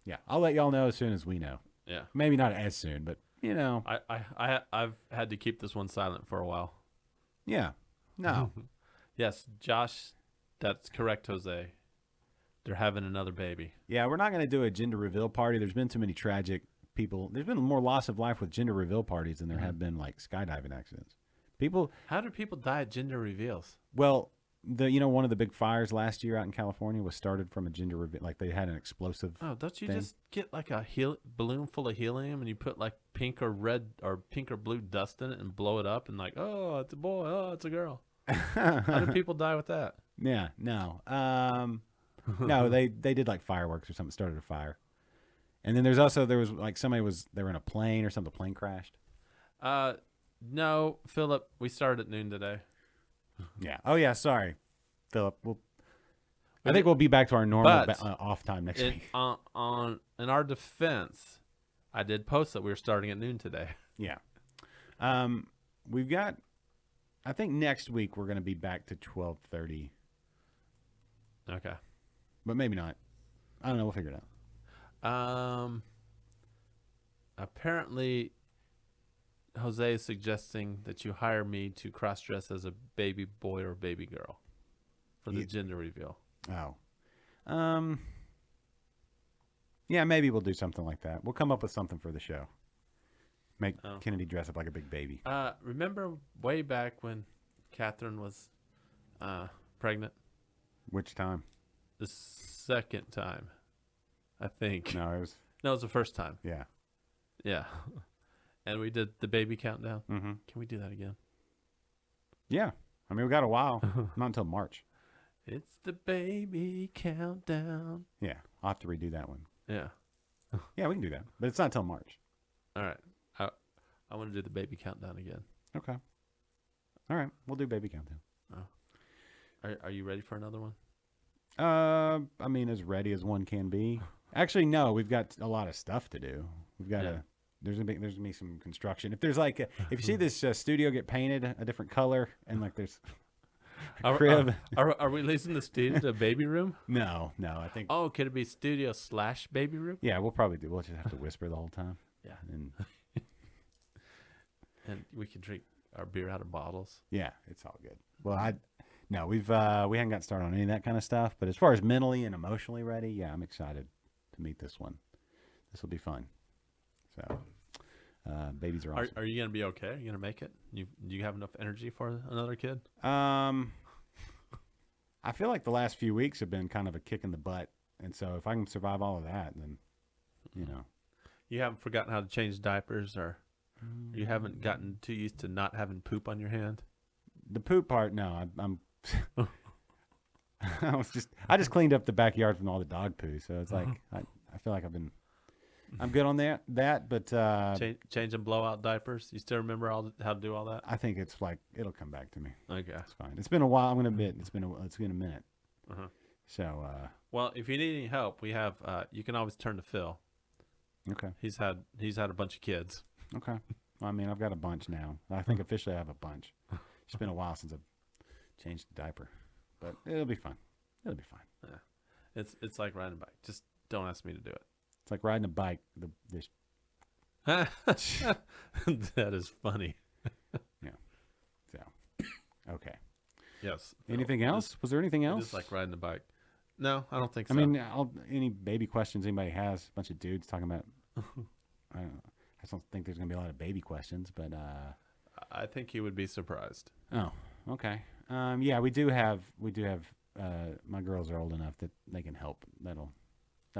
Yeah, I'll let y'all know as soon as we know. Yeah. Maybe not as soon, but you know. I've had to keep this one silent for a while. Yeah. No. Yes, Josh, that's correct, Jose. They're having another baby. Yeah, we're not gonna do a gender reveal party. There's been too many tragic people. There's been more loss of life with gender reveal parties than there have been like skydiving accidents. People. How do people die at gender reveals? Well, one of the big fires last year out in California was started from a gender reveal. Like they had an explosive. Oh, don't you thing. just get like a balloon full of helium and you put like pink or blue dust in it and blow it up and like, oh, it's a boy, oh, it's a girl. How do people die with that? Yeah, no. No, they did like fireworks or something, started a fire. And then there was like they were in a plane or something, the plane crashed. No, Philip, we started at noon today. Yeah. Oh yeah, sorry. Philip. I think we'll be back to our normal off time next week. In our defense, I did post that we were starting at noon today. Yeah. We've got I think next week we're going to be back to 12:30. Okay. But maybe not. I don't know, we'll figure it out. Apparently Jose is suggesting that you hire me to cross-dress as a baby boy or baby girl for the gender reveal. Oh. Yeah, maybe we'll do something like that. We'll come up with something for the show. Make Kennedy dress up like a big baby. Remember way back when Catherine was pregnant? Which time? The second time, I think. No, it was yeah. Yeah. And we did the baby countdown. Mm-hmm. Can we do that again? Yeah. I mean, we got a while. Not until March. It's the baby countdown. Yeah. I'll have to redo that one. Yeah. Yeah, we can do that. But it's not until March. All right. I want to do the baby countdown again. Okay. All right. We'll do baby countdown. Are you ready for another one? I mean, as ready as one can be. Actually, no. We've got a lot of stuff to do. We've got There's gonna be some construction. If there's like if you see this studio get painted a different color and like there's a crib. Are we leasing the studio to a baby room? No. I think. Oh, could it be studio / baby room? Yeah, we'll probably do. We'll just have to whisper the whole time. Yeah. And we can drink our beer out of bottles. yeah, it's all good. Well, we haven't got started on any of that kind of stuff. But as far as mentally and emotionally ready, yeah, I'm excited to meet this one. This will be fun. So, babies are awesome. Are you gonna be okay? Are you gonna make it? Do you have enough energy for another kid? I feel like the last few weeks have been kind of a kick in the butt, and so if I can survive all of that, then You haven't forgotten how to change diapers, or you haven't gotten too used to not having poop on your hand. the poop part. No, I'm. I just cleaned up the backyard from all the dog poo, so it's like I feel like I'm good on that, but Changing blowout diapers. You still remember how to do all that? I think it's like it'll come back to me. Okay. It's fine. It's been a while. I'm gonna admit it's been a minute. Uh-huh. So Well, if you need any help, we have. You can always turn to Phil. Okay. He's had a bunch of kids. Okay. Well, I mean, I've got a bunch now. I think officially I have a bunch. It's been a while since I've changed the diaper, but it'll be fun. It'll be fine. Yeah. It's like riding a bike. Just don't ask me to do it. It's like riding a bike. That is funny. Yeah. So, okay. Yes. Anything else? Was there anything else? Just like riding a bike. No, I don't think so. I mean, any baby questions anybody has? A bunch of dudes talking about. I don't know. I just don't think there's gonna be a lot of baby questions, but I think you would be surprised. oh, okay. Yeah, we do have. My girls are old enough that they can help. That'll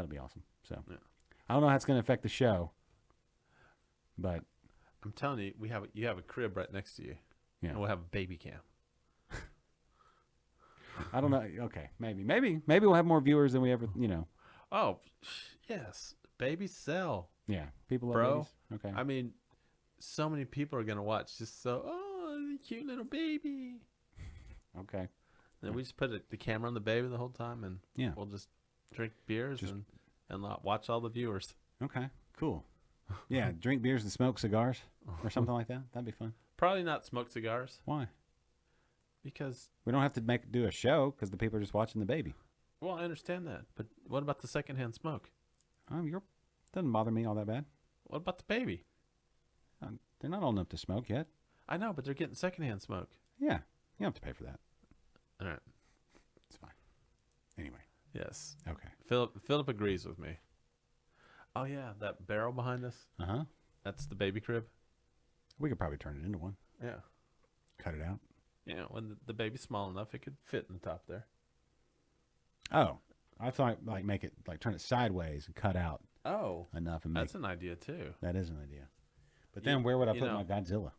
be awesome. So, Yeah. I don't know how it's gonna affect the show, but I'm telling you, you have a crib right next to you. Yeah. And we'll have a baby cam. I don't know. Okay, maybe we'll have more viewers than we ever. Oh, yes. Babies sell. Yeah, people love Bro. babies. Okay. I mean, so many people are going to watch just the cute little baby. Okay. Then we just put the camera on the baby the whole time, and Yeah. we'll just drink beers and watch all the viewers. Okay. Cool. Yeah, drink beers and smoke cigars or something like that. That'd be fun. Probably not smoke cigars Why? because, We don't have to do a show because the people are just watching the baby. well, I understand that. But what about the secondhand smoke? Doesn't bother me all that bad. What about the baby? They're not old enough to smoke yet. I know, but they're getting secondhand smoke. Yeah, you don't have to pay for that. All right. It's fine. Anyway. Yes. Okay. Philip agrees with me. Oh, yeah, that barrel behind us, Uh-huh. that's the baby crib. We could probably turn it into one. Yeah. Cut it out. Yeah, when the baby's small enough, it could fit in the top there. Oh, I thought make it turn it sideways and cut out Oh, enough and make. that's an idea too. That is an idea. But then where would I put my Godzilla?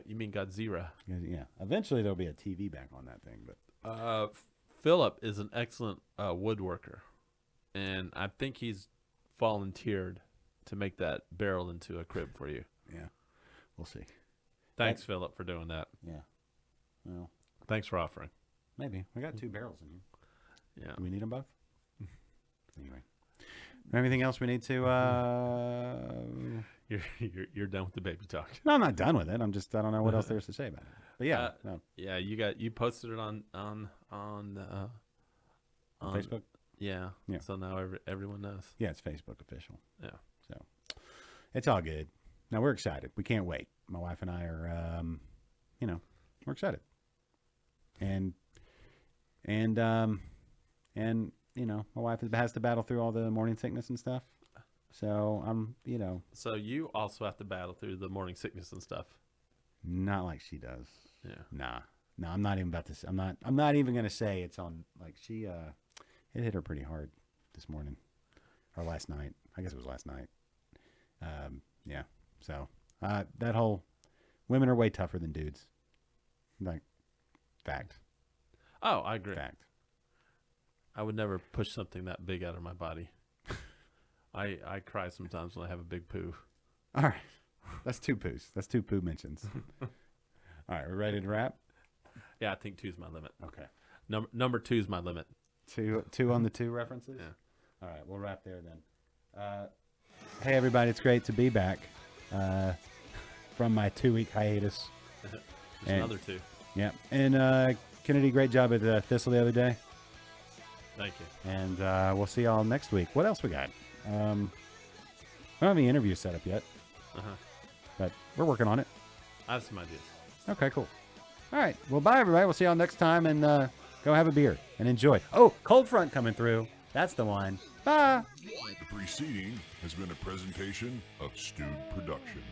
You mean Godzilla? Yeah. Eventually there'll be a TV back on that thing, but Philip is an excellent woodworker, and I think he's volunteered to make that barrel into a crib for you. yeah, we'll see. Thanks, Philip, for doing that. Yeah. Well, Thanks for offering. maybe. We got 2 barrels in here. Yeah. Do we need them both? Anyway. Anything else we need to You're done with the baby talk. No, I'm not done with it. I don't know what else there is to say about it. But yeah, no. Yeah, you posted it on Facebook? Yeah. Yeah. So now everyone knows. Yeah, it's Facebook official. Yeah. So it's all good. Now we're excited. We can't wait. My wife and I are, we're excited. And my wife has to battle through all the morning sickness and stuff. So I'm, So you also have to battle through the morning sickness and stuff. not like she does. Yeah. No, I'm not even about to. I'm not even gonna say it's on. Like she, it hit her pretty hard this morning or last night. I guess it was last night. Yeah. So that whole women are way tougher than dudes. Like fact. Oh, I agree. Fact. I would never push something that big out of my body. I cry sometimes when I have a big poo. All right. That's 2 poos. That's 2 poo mentions. All right, we're ready to wrap? Yeah, I think 2's my limit. Okay. Number 2's my limit. 2 on the 2 references? Yeah. All right, we'll wrap there then. Hey, everybody, it's great to be back from my 2-week hiatus. There's And- another 2. Yeah, and Kennedy, great job at Thistle the other day. Thank you. And we'll see y'all next week. What else we got? We don't have any interviews set up yet, but we're working on it. I have some ideas. Okay, cool. All right. Well, bye, everybody. We'll see y'all next time, and go have a beer and enjoy. Oh, cold front coming through. That's the one. Bye. The preceding has been a presentation of Stewed Productions.